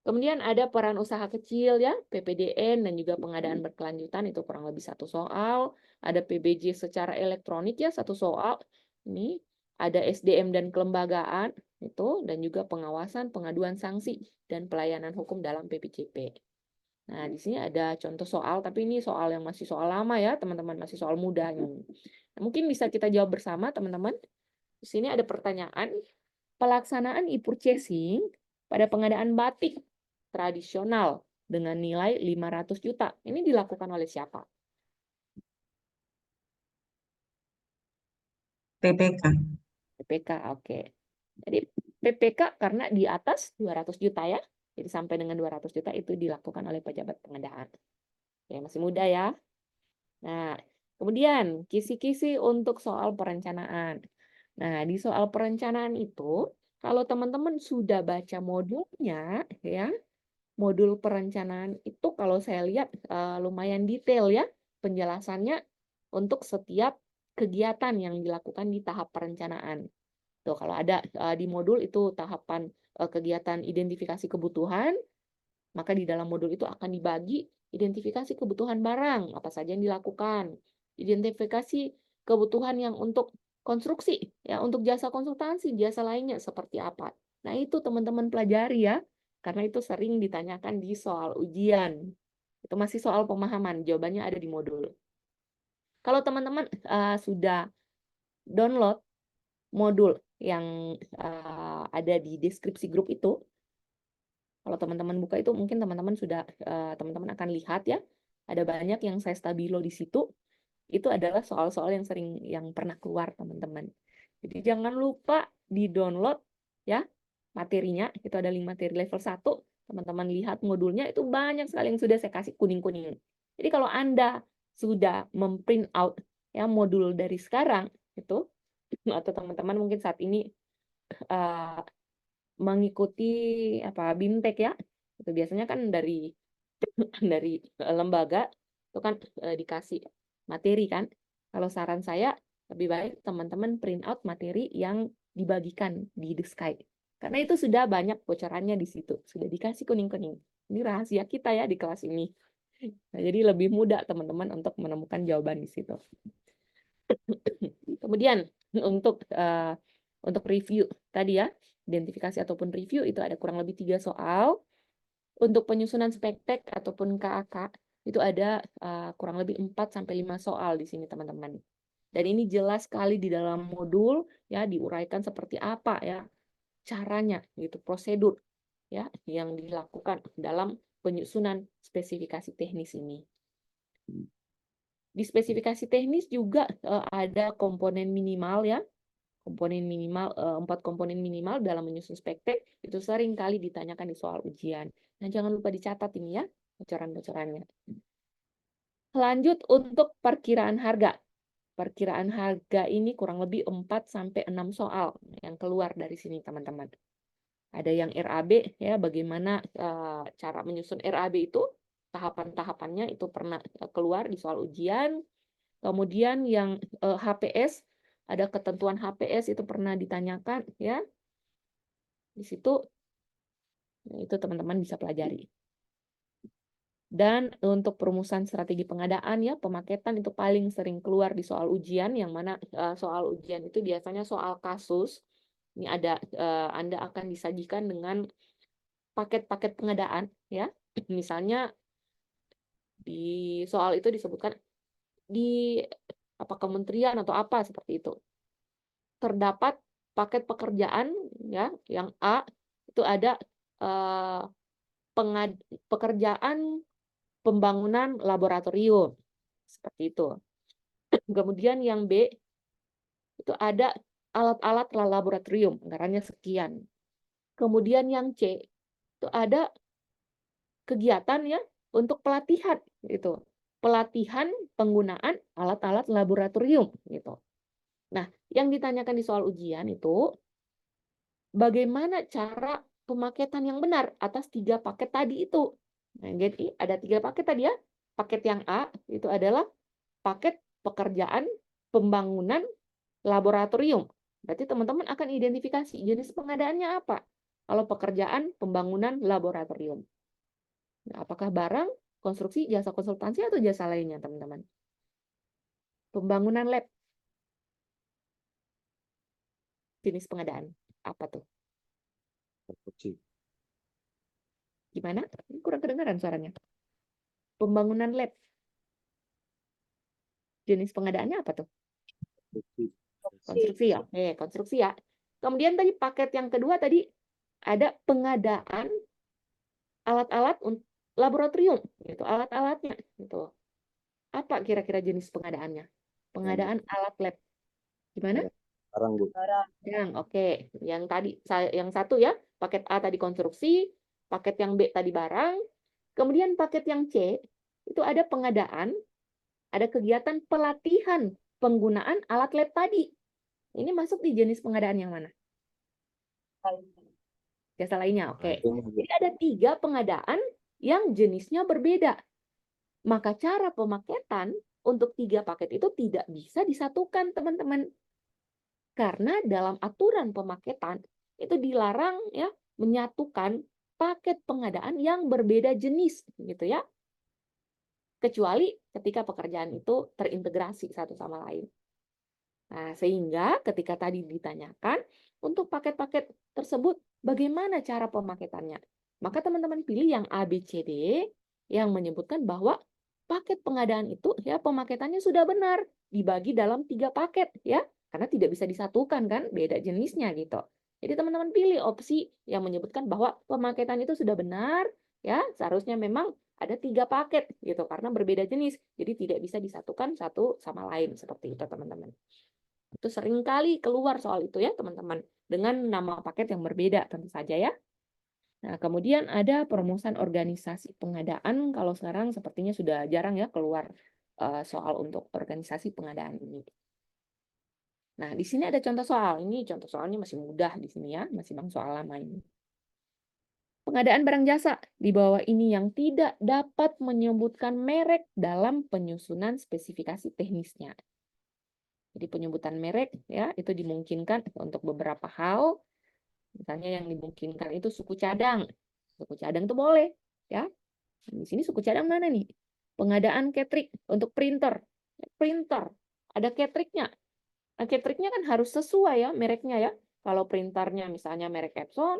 Kemudian ada peran usaha kecil ya, PPDN dan juga pengadaan berkelanjutan itu kurang lebih 1 soal. Ada PBJ secara elektronik ya 1 soal. Ini ada SDM dan kelembagaan itu dan juga pengawasan, pengaduan sanksi dan pelayanan hukum dalam PPCP. Nah, di sini ada contoh soal, tapi ini soal yang masih soal lama ya, teman-teman, masih soal mudah ini. Nah, mungkin bisa kita jawab bersama, teman-teman. Di sini ada pertanyaan, pelaksanaan e-purchasing pada pengadaan batik tradisional dengan nilai 500 juta. Ini dilakukan oleh siapa? PPK. PPK, oke. Jadi PPK karena di atas 200 juta ya. Jadi sampai dengan 200 juta itu dilakukan oleh pejabat pengadaan. Ya, masih muda ya. Nah, kemudian kisi-kisi untuk soal perencanaan. Nah, di soal perencanaan itu, kalau teman-teman sudah baca modulnya, ya, modul perencanaan itu kalau saya lihat lumayan detail ya penjelasannya untuk setiap kegiatan yang dilakukan di tahap perencanaan. Tuh, kalau ada di modul itu tahapan kegiatan identifikasi kebutuhan, maka di dalam modul itu akan dibagi identifikasi kebutuhan barang, apa saja yang dilakukan. Identifikasi kebutuhan yang untuk konstruksi, ya, untuk jasa konsultansi, jasa lainnya seperti apa. Nah, itu teman-teman pelajari ya, karena itu sering ditanyakan di soal ujian. Itu masih soal pemahaman, jawabannya ada di modul. Kalau teman-teman sudah download modul yang ada di deskripsi grup itu, kalau teman-teman buka itu mungkin teman-teman sudah teman-teman akan lihat ya, ada banyak yang saya stabilo di situ. Itu adalah soal-soal yang pernah keluar teman-teman. Jadi jangan lupa di-download ya materinya, itu ada link materi level 1. Teman-teman lihat modulnya itu banyak sekali yang sudah saya kasih kuning-kuning. Jadi kalau Anda sudah memprint out ya modul dari sekarang itu atau teman-teman mungkin saat ini uh, mengikuti BIMTEK ya. Itu biasanya kan dari lembaga itu kan dikasih materi kan. Kalau saran saya lebih baik teman-teman print out materi yang dibagikan di The Sky. Karena itu sudah banyak bocorannya di situ, sudah dikasih kuning-kuning. Ini rahasia kita ya di kelas ini. Nah, jadi lebih mudah teman-teman untuk menemukan jawaban di situ. Kemudian untuk review tadi ya, identifikasi ataupun review itu ada kurang lebih 3 soal. Untuk penyusunan spektek ataupun KAK itu ada kurang lebih 4-5 soal di sini teman-teman. Dan ini jelas sekali di dalam modul ya diuraikan seperti apa ya caranya gitu, prosedur ya yang dilakukan dalam penyusunan spesifikasi teknis ini. Di spesifikasi teknis juga ada komponen minimal ya. 4 komponen minimal dalam menyusun spektek itu sering kali ditanyakan di soal ujian. Nah, jangan lupa dicatat ini ya, bocoran-bocorannya. Lanjut untuk perkiraan harga. Perkiraan harga ini kurang lebih 4-6 soal yang keluar dari sini, teman-teman. Ada yang RAB, ya, bagaimana cara menyusun RAB itu, tahapan-tahapannya itu pernah keluar di soal ujian. Kemudian yang HPS, ada ketentuan HPS itu pernah ditanyakan ya. Di situ itu teman-teman bisa pelajari. Dan untuk perumusan strategi pengadaan ya, pemaketan itu paling sering keluar di soal ujian, yang mana soal ujian itu biasanya soal kasus. Ini ada Anda akan disajikan dengan paket-paket pengadaan ya. Misalnya di soal itu disebutkan di apa kementerian atau apa seperti itu. Terdapat paket pekerjaan ya, yang A itu ada pekerjaan pembangunan laboratorium seperti itu. Kemudian yang B itu ada alat-alat laboratorium, anggarannya sekian. Kemudian yang C itu ada kegiatan ya untuk pelatihan gitu. Pelatihan penggunaan alat-alat laboratorium gitu. Nah, yang ditanyakan di soal ujian itu bagaimana cara pemaketan yang benar atas 3 paket tadi itu. Nah, jadi ada 3 paket tadi ya. Paket yang A itu adalah paket pekerjaan pembangunan laboratorium. Berarti teman-teman akan identifikasi jenis pengadaannya apa. Kalau pekerjaan pembangunan laboratorium. Nah, apakah barang, konstruksi, jasa konsultansi, atau jasa lainnya, teman-teman? Pembangunan lab. Jenis pengadaan. Apa tuh? Konstruksi. Gimana? Kurang kedengaran suaranya. Pembangunan lab. Jenis pengadaannya apa tuh? Konstruksi ya. Konstruksi ya. Kemudian tadi paket yang kedua tadi ada pengadaan alat-alat laboratorium, gitu, alat-alatnya, gitu. Apa kira-kira jenis pengadaannya? Pengadaan alat lab. Gimana? Barang, Bu. Yang oke. Yang tadi yang satu ya, paket A tadi konstruksi, paket yang B tadi barang, kemudian paket yang C itu ada pengadaan, ada kegiatan pelatihan penggunaan alat lab tadi. Ini masuk di jenis pengadaan yang mana? Jasa lainnya, oke. Jadi ada 3 pengadaan yang jenisnya berbeda. Maka cara pemaketan untuk 3 paket itu tidak bisa disatukan, teman-teman. Karena dalam aturan pemaketan itu dilarang ya menyatukan paket pengadaan yang berbeda jenis, gitu ya. Kecuali ketika pekerjaan itu terintegrasi satu sama lain. Nah, sehingga ketika tadi ditanyakan untuk paket-paket tersebut bagaimana cara pemaketannya? Maka teman-teman pilih yang A, B, C, D yang menyebutkan bahwa paket pengadaan itu ya pemaketannya sudah benar dibagi dalam 3 paket ya, karena tidak bisa disatukan kan, beda jenisnya gitu. Jadi teman-teman pilih opsi yang menyebutkan bahwa pemaketan itu sudah benar ya, seharusnya memang ada 3 paket gitu karena berbeda jenis. Jadi tidak bisa disatukan satu sama lain seperti itu, teman-teman. Itu sering kali keluar soal itu ya, teman-teman. Dengan nama paket yang berbeda tentu saja ya. Nah, kemudian ada perumusan organisasi pengadaan. Kalau sekarang sepertinya sudah jarang ya keluar soal untuk organisasi pengadaan ini. Nah, di sini ada contoh soal. Ini contoh soalnya masih mudah di sini ya, masih bang soal lama ini. Pengadaan barang jasa di bawah ini yang tidak dapat menyebutkan merek dalam penyusunan spesifikasi teknisnya. Jadi penyebutan merek ya itu dimungkinkan untuk beberapa hal. Misalnya yang dimungkinkan itu suku cadang. Suku cadang itu boleh ya. Di sini suku cadang mana nih? Pengadaan catering untuk printer. Printer ada cateringnya. Nah, cateringnya kan harus sesuai ya mereknya ya. Kalau printernya misalnya merek Epson,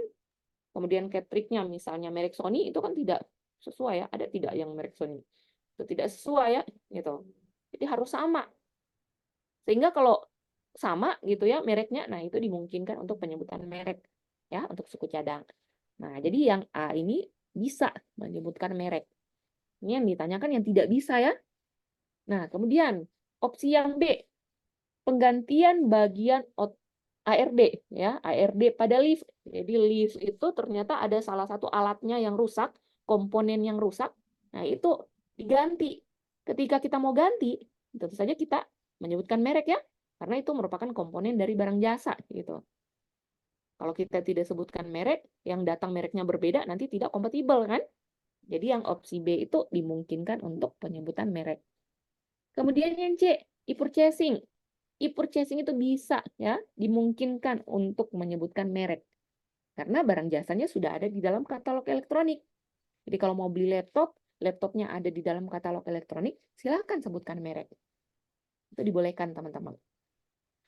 kemudian cateringnya misalnya merek Sony, itu kan tidak sesuai ya. Ada tidak yang merek Sony? Itu tidak sesuai ya gitu. Jadi harus sama. Sehingga kalau sama gitu ya mereknya, nah itu dimungkinkan untuk penyebutan merek ya untuk suku cadang. Nah, jadi yang A ini bisa menyebutkan merek. Ini yang ditanyakan yang tidak bisa ya. Nah, kemudian opsi yang B, penggantian bagian ARD ya, ARD pada lift. Jadi lift itu ternyata ada salah satu alatnya yang rusak, komponen yang rusak. Nah, itu diganti. Ketika kita mau ganti, tentu saja kita menyebutkan merek ya, karena itu merupakan komponen dari barang jasa gitu. Kalau kita tidak sebutkan merek, yang datang mereknya berbeda, nanti tidak kompatibel kan? Jadi yang opsi B itu dimungkinkan untuk penyebutan merek. Kemudian yang C, e-purchasing. E-purchasing itu bisa ya dimungkinkan untuk menyebutkan merek karena barang jasanya sudah ada di dalam katalog elektronik. Jadi kalau mau beli laptop, laptopnya ada di dalam katalog elektronik, silakan sebutkan merek. Itu dibolehkan, teman-teman.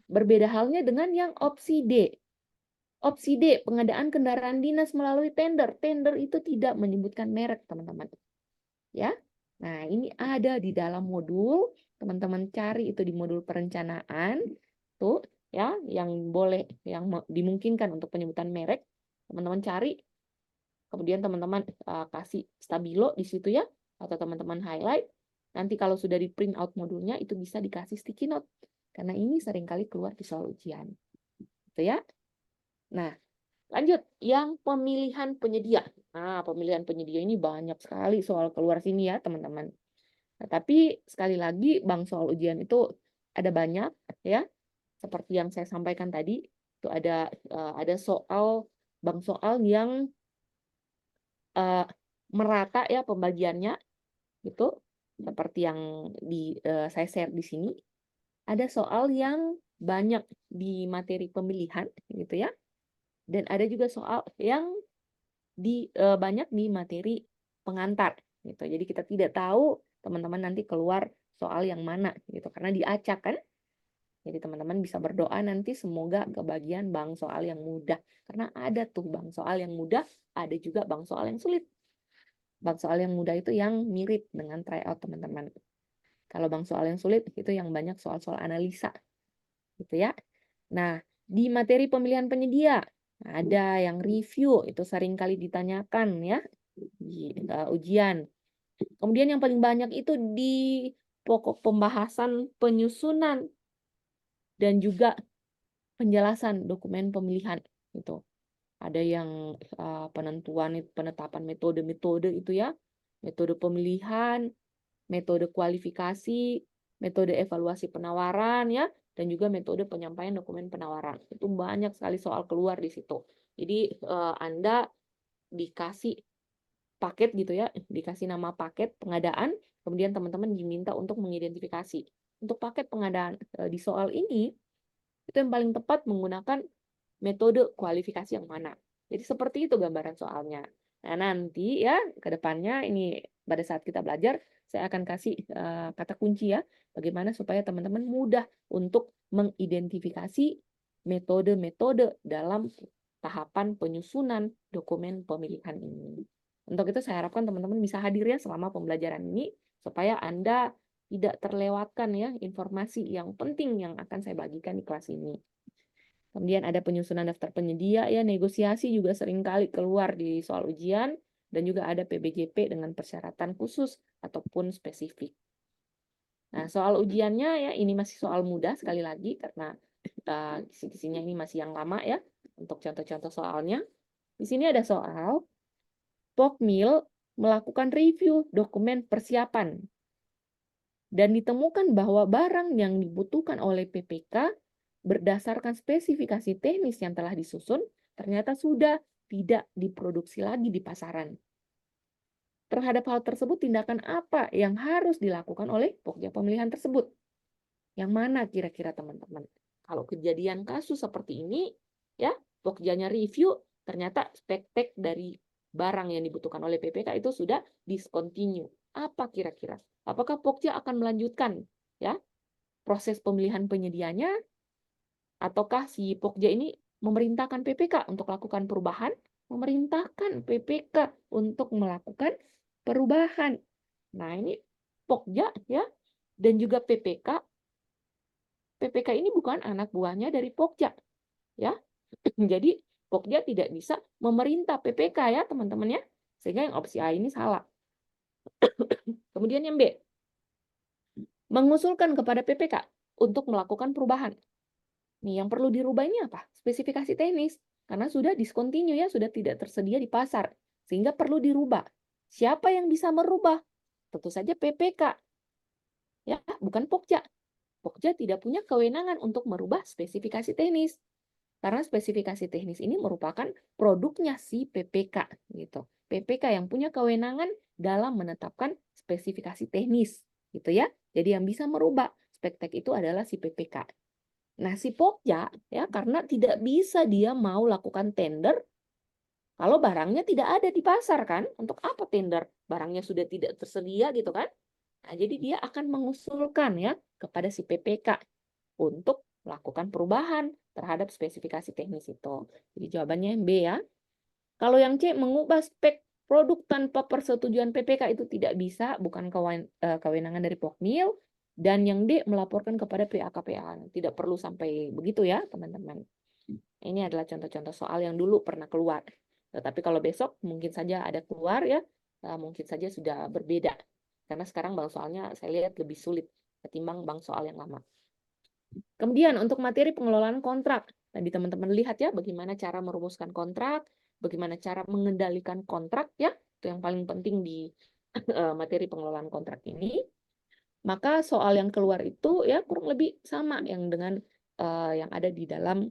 Berbeda halnya dengan yang opsi D. Opsi D, pengadaan kendaraan dinas melalui tender. Tender itu tidak menyebutkan merek, teman-teman. Ya. Nah, ini ada di dalam modul. Teman-teman cari itu di modul perencanaan. Tuh, ya, yang boleh, yang dimungkinkan untuk penyebutan merek. Teman-teman cari. Kemudian teman-teman kasih stabilo di situ ya, atau teman-teman highlight. Nanti kalau sudah di print out modulnya, itu bisa dikasih sticky note. Karena ini seringkali keluar di soal ujian. Gitu ya. Nah, lanjut. Yang pemilihan penyedia. Nah, pemilihan penyedia ini banyak sekali soal keluar sini ya, teman-teman. Nah, tapi sekali lagi, bank soal ujian itu ada banyak ya. Seperti yang saya sampaikan tadi, itu ada soal bank soal yang merata ya pembagiannya gitu, seperti yang saya share di sini. Ada soal yang banyak di materi pemilihan gitu ya, dan ada juga soal yang banyak di materi pengantar gitu. Jadi kita tidak tahu teman-teman nanti keluar soal yang mana gitu karena diacak kan. Jadi teman-teman bisa berdoa nanti semoga kebagian bank soal yang mudah karena ada tuh bank soal yang mudah, ada juga bank soal yang sulit. Bank soal yang mudah itu yang mirip dengan tryout teman-teman. Kalau bank soal yang sulit itu yang banyak soal-soal analisa. Gitu ya. Nah, di materi pemilihan penyedia ada yang review, itu sering kali ditanyakan ya di ujian. Kemudian yang paling banyak itu di pokok pembahasan penyusunan dan juga penjelasan dokumen pemilihan gitu. Ada yang penetapan metode-metode itu ya, metode pemilihan, metode kualifikasi, metode evaluasi penawaran ya, dan juga metode penyampaian dokumen penawaran. Itu banyak sekali soal keluar di situ. Jadi Anda dikasih paket gitu ya, dikasih nama paket pengadaan, kemudian teman-teman diminta untuk mengidentifikasi. Untuk paket pengadaan di soal ini, itu yang paling tepat menggunakan metode kualifikasi yang mana. Jadi seperti itu gambaran soalnya. Nah, nanti ya ke depannya ini pada saat kita belajar, saya akan kasih kata kunci ya, bagaimana supaya teman-teman mudah untuk mengidentifikasi metode-metode dalam tahapan penyusunan dokumen pemilihan ini. Untuk itu saya harapkan teman-teman bisa hadir ya selama pembelajaran ini, supaya Anda tidak terlewatkan ya informasi yang penting yang akan saya bagikan di kelas ini. Kemudian ada penyusunan daftar penyedia ya, negosiasi juga seringkali keluar di soal ujian, dan juga ada PBJP dengan persyaratan khusus ataupun spesifik. Nah, soal ujiannya ya ini masih soal mudah sekali lagi karena kisi-kisinya ini masih yang lama ya untuk contoh-contoh soalnya. Di sini ada soal Pokmil melakukan review dokumen persiapan dan ditemukan bahwa barang yang dibutuhkan oleh PPK berdasarkan spesifikasi teknis yang telah disusun, ternyata sudah tidak diproduksi lagi di pasaran. Terhadap hal tersebut, tindakan apa yang harus dilakukan oleh Pokja pemilihan tersebut? Yang mana kira-kira teman-teman? Kalau kejadian kasus seperti ini, ya Pokjanya review, ternyata spek-tek dari barang yang dibutuhkan oleh PPK itu sudah discontinue. Apa kira-kira? Apakah Pokja akan melanjutkan ya proses pemilihan penyedianya, ataukah si Pokja ini memerintahkan PPK untuk melakukan perubahan? Memerintahkan PPK untuk melakukan perubahan. Nah, ini Pokja ya, dan juga PPK. PPK ini bukan anak buahnya dari Pokja. Ya. Jadi, Pokja tidak bisa memerintah PPK ya, teman-teman ya. Sehingga yang opsi A ini salah. Kemudian yang B. Mengusulkan kepada PPK untuk melakukan perubahan. Nih, yang perlu dirubah ini apa? Spesifikasi teknis. Karena sudah discontinue ya, sudah tidak tersedia di pasar. Sehingga perlu dirubah. Siapa yang bisa merubah? Tentu saja PPK. Ya, bukan Pokja. Pokja tidak punya kewenangan untuk merubah spesifikasi teknis. Karena spesifikasi teknis ini merupakan produknya si PPK gitu. PPK yang punya kewenangan dalam menetapkan spesifikasi teknis gitu ya. Jadi yang bisa merubah spek tek itu adalah si PPK. Nah, si Pokja ya karena tidak bisa dia mau lakukan tender kalau barangnya tidak ada di pasar kan? Untuk apa tender? Barangnya sudah tidak tersedia gitu kan? Nah, jadi dia akan mengusulkan ya kepada si PPK untuk melakukan perubahan terhadap spesifikasi teknis itu. Jadi jawabannya yang B ya. Kalau yang C, mengubah spek produk tanpa persetujuan PPK itu tidak bisa, bukan kewenangan dari Pokmil. Dan yang D, melaporkan kepada PAKPA. Tidak perlu sampai begitu ya, teman-teman. Ini adalah contoh-contoh soal yang dulu pernah keluar. Tetapi kalau besok mungkin saja ada keluar ya, mungkin saja sudah berbeda. Karena sekarang bank soalnya saya lihat lebih sulit ketimbang bank soal yang lama. Kemudian untuk materi pengelolaan kontrak. Tadi teman-teman lihat ya bagaimana cara merumuskan kontrak, bagaimana cara mengendalikan kontrak ya. Itu yang paling penting di materi pengelolaan kontrak ini. Maka soal yang keluar itu ya kurang lebih sama yang dengan yang ada di dalam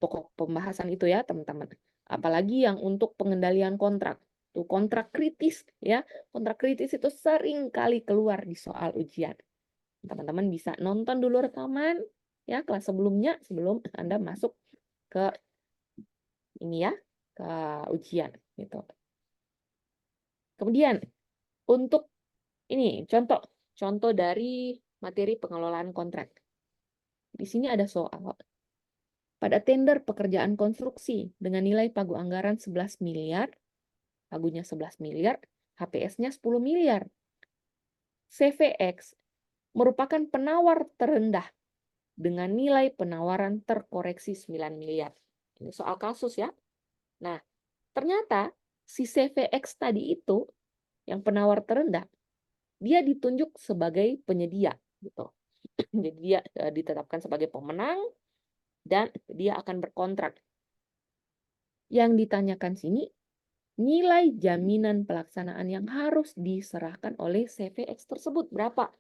pokok pembahasan itu ya teman-teman. Apalagi yang untuk pengendalian kontrak. Tuh kontrak kritis ya. Kontrak kritis itu sering kali keluar di soal ujian. Teman-teman bisa nonton dulu rekaman ya kelas sebelumnya sebelum Anda masuk ke ini ya, ke ujian gitu. Kemudian untuk ini contoh dari materi pengelolaan kontrak. Di sini ada soal. Pada tender pekerjaan konstruksi dengan nilai pagu anggaran 11 miliar, pagunya 11 miliar, HPS-nya 10 miliar. CVX merupakan penawar terendah dengan nilai penawaran terkoreksi 9 miliar. Ini soal kasus ya. Nah, ternyata si CVX tadi itu yang penawar terendah, dia ditunjuk sebagai penyedia gitu. Jadi dia ditetapkan sebagai pemenang dan dia akan berkontrak. Yang ditanyakan sini nilai jaminan pelaksanaan yang harus diserahkan oleh CVX tersebut berapa?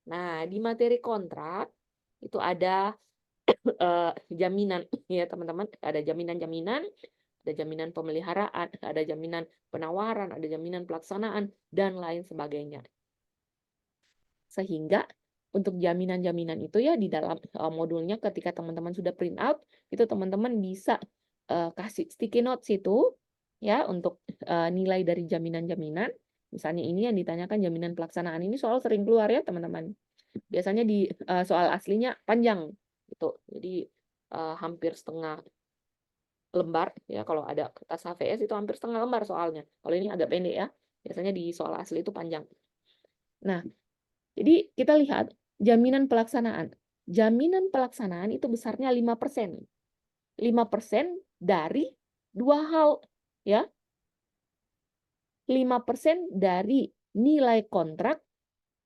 Nah, di materi kontrak itu ada jaminan ya teman-teman, ada jaminan-jaminan, ada jaminan pemeliharaan, ada jaminan penawaran, ada jaminan pelaksanaan dan lain sebagainya. Sehingga untuk jaminan-jaminan itu ya di dalam modulnya ketika teman-teman sudah print out, itu teman-teman bisa kasih sticky notes itu ya untuk nilai dari jaminan-jaminan. Misalnya ini yang ditanyakan jaminan pelaksanaan ini soal sering keluar ya teman-teman. Biasanya di soal aslinya panjang gitu. Jadi hampir setengah lembar ya kalau ada kertas HVS itu hampir setengah lembar soalnya. Kalau ini agak pendek ya. Biasanya di soal asli itu panjang. Nah, jadi kita lihat jaminan pelaksanaan. Jaminan pelaksanaan itu besarnya 5%. 5% dari dua hal ya. 5% dari nilai kontrak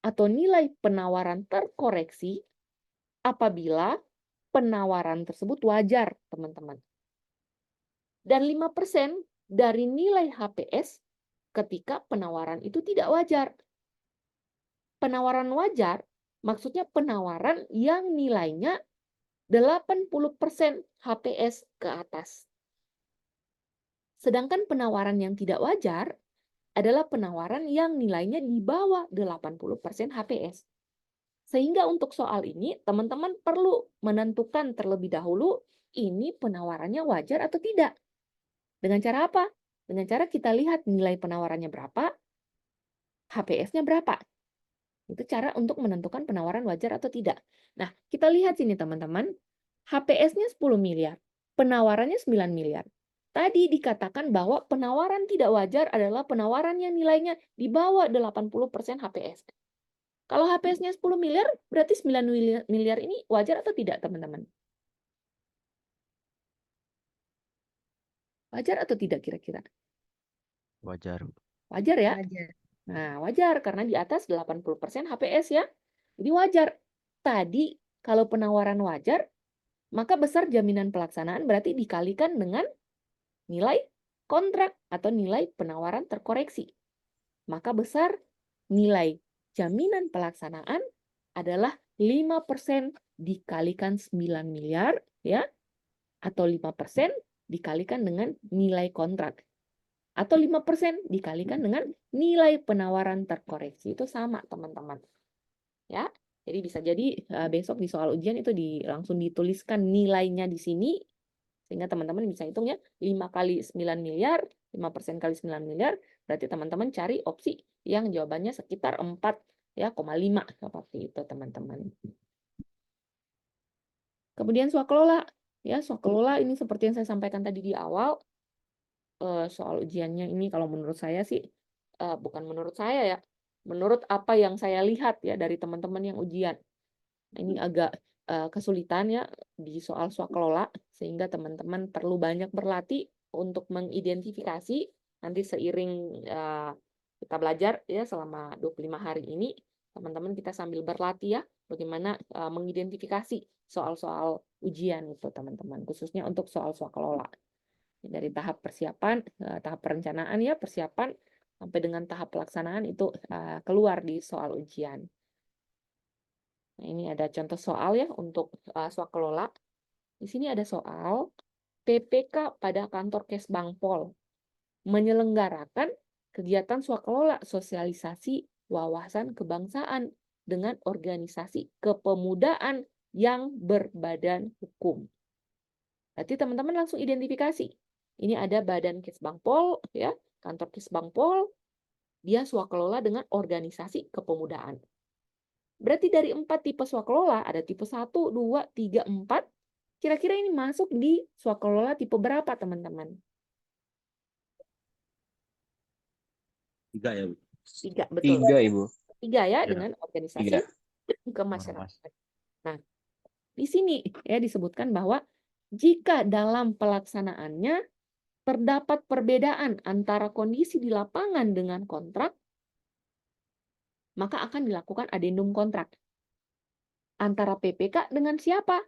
atau nilai penawaran terkoreksi apabila penawaran tersebut wajar, teman-teman. Dan 5% dari nilai HPS ketika penawaran itu tidak wajar. Penawaran wajar maksudnya penawaran yang nilainya 80% HPS ke atas. Sedangkan penawaran yang tidak wajar adalah penawaran yang nilainya di bawah 80% HPS. Sehingga untuk soal ini, teman-teman perlu menentukan terlebih dahulu ini penawarannya wajar atau tidak. Dengan cara apa? Dengan cara kita lihat nilai penawarannya berapa, HPS-nya berapa. Itu cara untuk menentukan penawaran wajar atau tidak. Nah, kita lihat sini teman-teman. HPS-nya 10 miliar, penawarannya 9 miliar. Tadi dikatakan bahwa penawaran tidak wajar adalah penawaran yang nilainya di bawah 80% HPS. Kalau HPS-nya 10 miliar, berarti 9 miliar ini wajar atau tidak, teman-teman? Wajar atau tidak kira-kira? Wajar. Wajar ya? Wajar. Nah, wajar karena di atas 80% HPS ya. Jadi wajar. Tadi kalau penawaran wajar, maka besar jaminan pelaksanaan berarti dikalikan dengan nilai kontrak atau nilai penawaran terkoreksi. Maka besar nilai jaminan pelaksanaan adalah 5% dikalikan 9 miliar ya atau 5% dikalikan dengan nilai kontrak atau 5% dikalikan dengan nilai penawaran terkoreksi. Itu sama, teman-teman. Ya. Jadi bisa jadi besok di soal ujian itu langsung dituliskan nilainya di sini, sehingga teman-teman bisa hitung ya, 5 kali 9 miliar, 5% kali 9 miliar, berarti teman-teman cari opsi yang jawabannya sekitar 4 ya, 0,5 seperti itu teman-teman. Kemudian swakelola ya, swakelola ini seperti yang saya sampaikan tadi di awal, soal ujiannya ini kalau menurut saya sih bukan menurut saya ya, menurut apa yang saya lihat ya dari teman-teman yang ujian. Ini agak kesulitan ya di soal swakelola, sehingga teman-teman perlu banyak berlatih untuk mengidentifikasi. Nanti seiring kita belajar ya selama 25 hari ini, teman-teman kita sambil berlatih ya bagaimana mengidentifikasi soal-soal ujian itu teman-teman, khususnya untuk soal swakelola. Dari tahap persiapan, tahap perencanaan ya, persiapan sampai dengan tahap pelaksanaan itu keluar di soal ujian. Nah, ini ada contoh soal ya untuk swakelola. Di sini ada soal PPK pada kantor Kesbang Pol menyelenggarakan kegiatan swakelola sosialisasi wawasan kebangsaan dengan organisasi kepemudaan yang berbadan hukum. Berarti teman-teman langsung identifikasi. Ini ada badan Kesbang Pol ya, kantor Kesbang Pol, dia swakelola dengan organisasi kepemudaan. Berarti dari 4 tipe swakelola, ada tipe 1, 2, 3, 4. Kira-kira ini masuk di swakelola tipe berapa, teman-teman? 3 ya, Bu? 3, betul. 3, Ibu. 3 ya, Ya, dengan organisasi 3. kemasyarakatan. Nah, di sini ya disebutkan bahwa jika dalam pelaksanaannya terdapat perbedaan antara kondisi di lapangan dengan kontrak, maka akan dilakukan adendum kontrak. Antara PPK dengan siapa?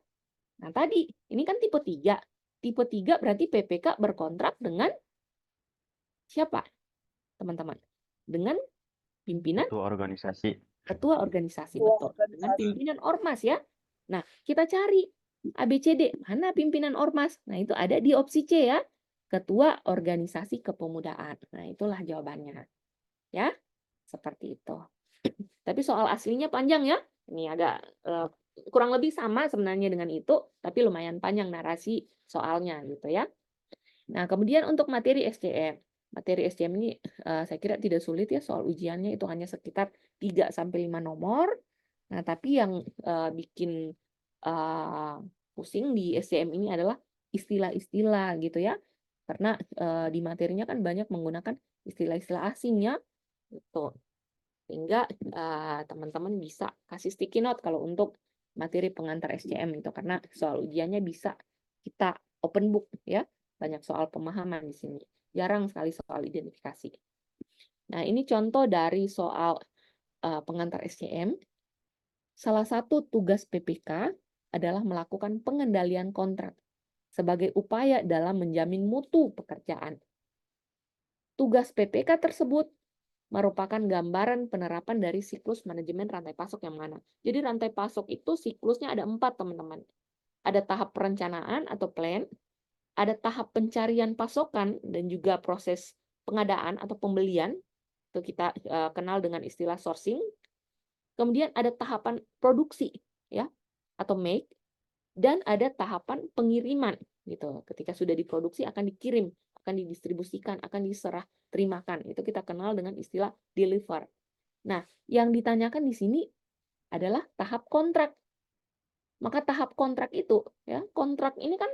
Nah, tadi, ini kan tipe 3. Tipe 3 berarti PPK berkontrak dengan siapa, teman-teman? Dengan pimpinan Ketua organisasi. ketua organisasi, betul. Dengan pimpinan ormas ya. Nah, kita cari ABCD, mana pimpinan ormas? Nah, itu ada di opsi C ya. Ketua organisasi kepemudaan. Nah, itulah jawabannya. Ya, seperti itu. Tapi soal aslinya panjang ya. Ini agak kurang lebih sama sebenarnya dengan itu, tapi lumayan panjang narasi soalnya gitu ya. Nah, kemudian untuk materi SCM. Materi SCM ini saya kira tidak sulit ya, soal ujiannya itu hanya sekitar 3-5 nomor. Nah, tapi yang bikin pusing di SCM ini adalah istilah-istilah gitu ya. Karena di materinya kan banyak menggunakan istilah-istilah asing ya. Gitu. Sehingga teman-teman bisa kasih sticky note kalau untuk materi pengantar SCM itu, karena soal ujiannya bisa kita open book ya. Banyak soal pemahaman di sini. Jarang sekali soal identifikasi. Nah, ini contoh dari soal pengantar SCM. Salah satu tugas PPK adalah melakukan pengendalian kontrak sebagai upaya dalam menjamin mutu pekerjaan. Tugas PPK tersebut merupakan gambaran penerapan dari siklus manajemen rantai pasok yang mana. Jadi rantai pasok itu siklusnya ada 4, teman-teman. Ada tahap perencanaan atau plan, ada tahap pencarian pasokan dan juga proses pengadaan atau pembelian, itu kita kenal dengan istilah sourcing. Kemudian ada tahapan produksi ya atau make, dan ada tahapan pengiriman gitu. Ketika sudah diproduksi akan dikirim, akan didistribusikan, akan diserah terimakan. Itu kita kenal dengan istilah deliver. Nah, yang ditanyakan di sini adalah tahap kontrak. Maka tahap kontrak itu ya, kontrak ini kan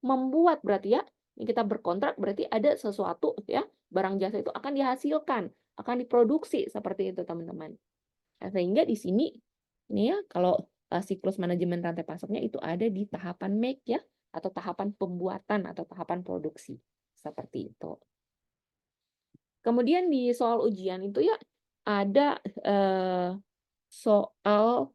membuat berarti ya, kita berkontrak berarti ada sesuatu ya, barang jasa itu akan dihasilkan, akan diproduksi seperti itu, teman-teman. Nah, sehingga di sini ini ya, kalau siklus manajemen rantai pasoknya itu ada di tahapan make ya, atau tahapan pembuatan atau tahapan produksi seperti itu. Kemudian di soal ujian itu ya ada soal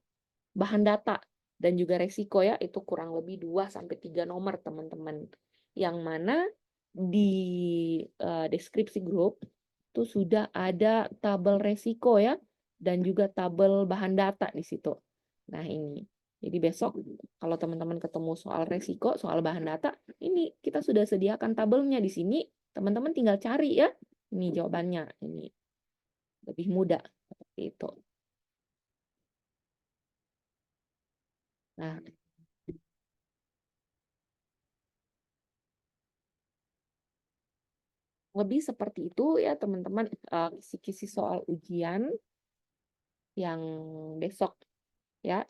bahan data dan juga resiko ya, itu kurang lebih 2-3 nomor, teman-teman. Yang mana di deskripsi grup itu sudah ada tabel resiko ya, dan juga tabel bahan data di situ. Nah, ini. Jadi besok kalau teman-teman ketemu soal resiko, soal bahan data, ini kita sudah sediakan tabelnya di sini. Teman-teman tinggal cari ya. Ini jawabannya. Ini lebih mudah seperti itu. Nah, lebih seperti itu ya teman-teman, kisi-kisi soal ujian yang besok ya.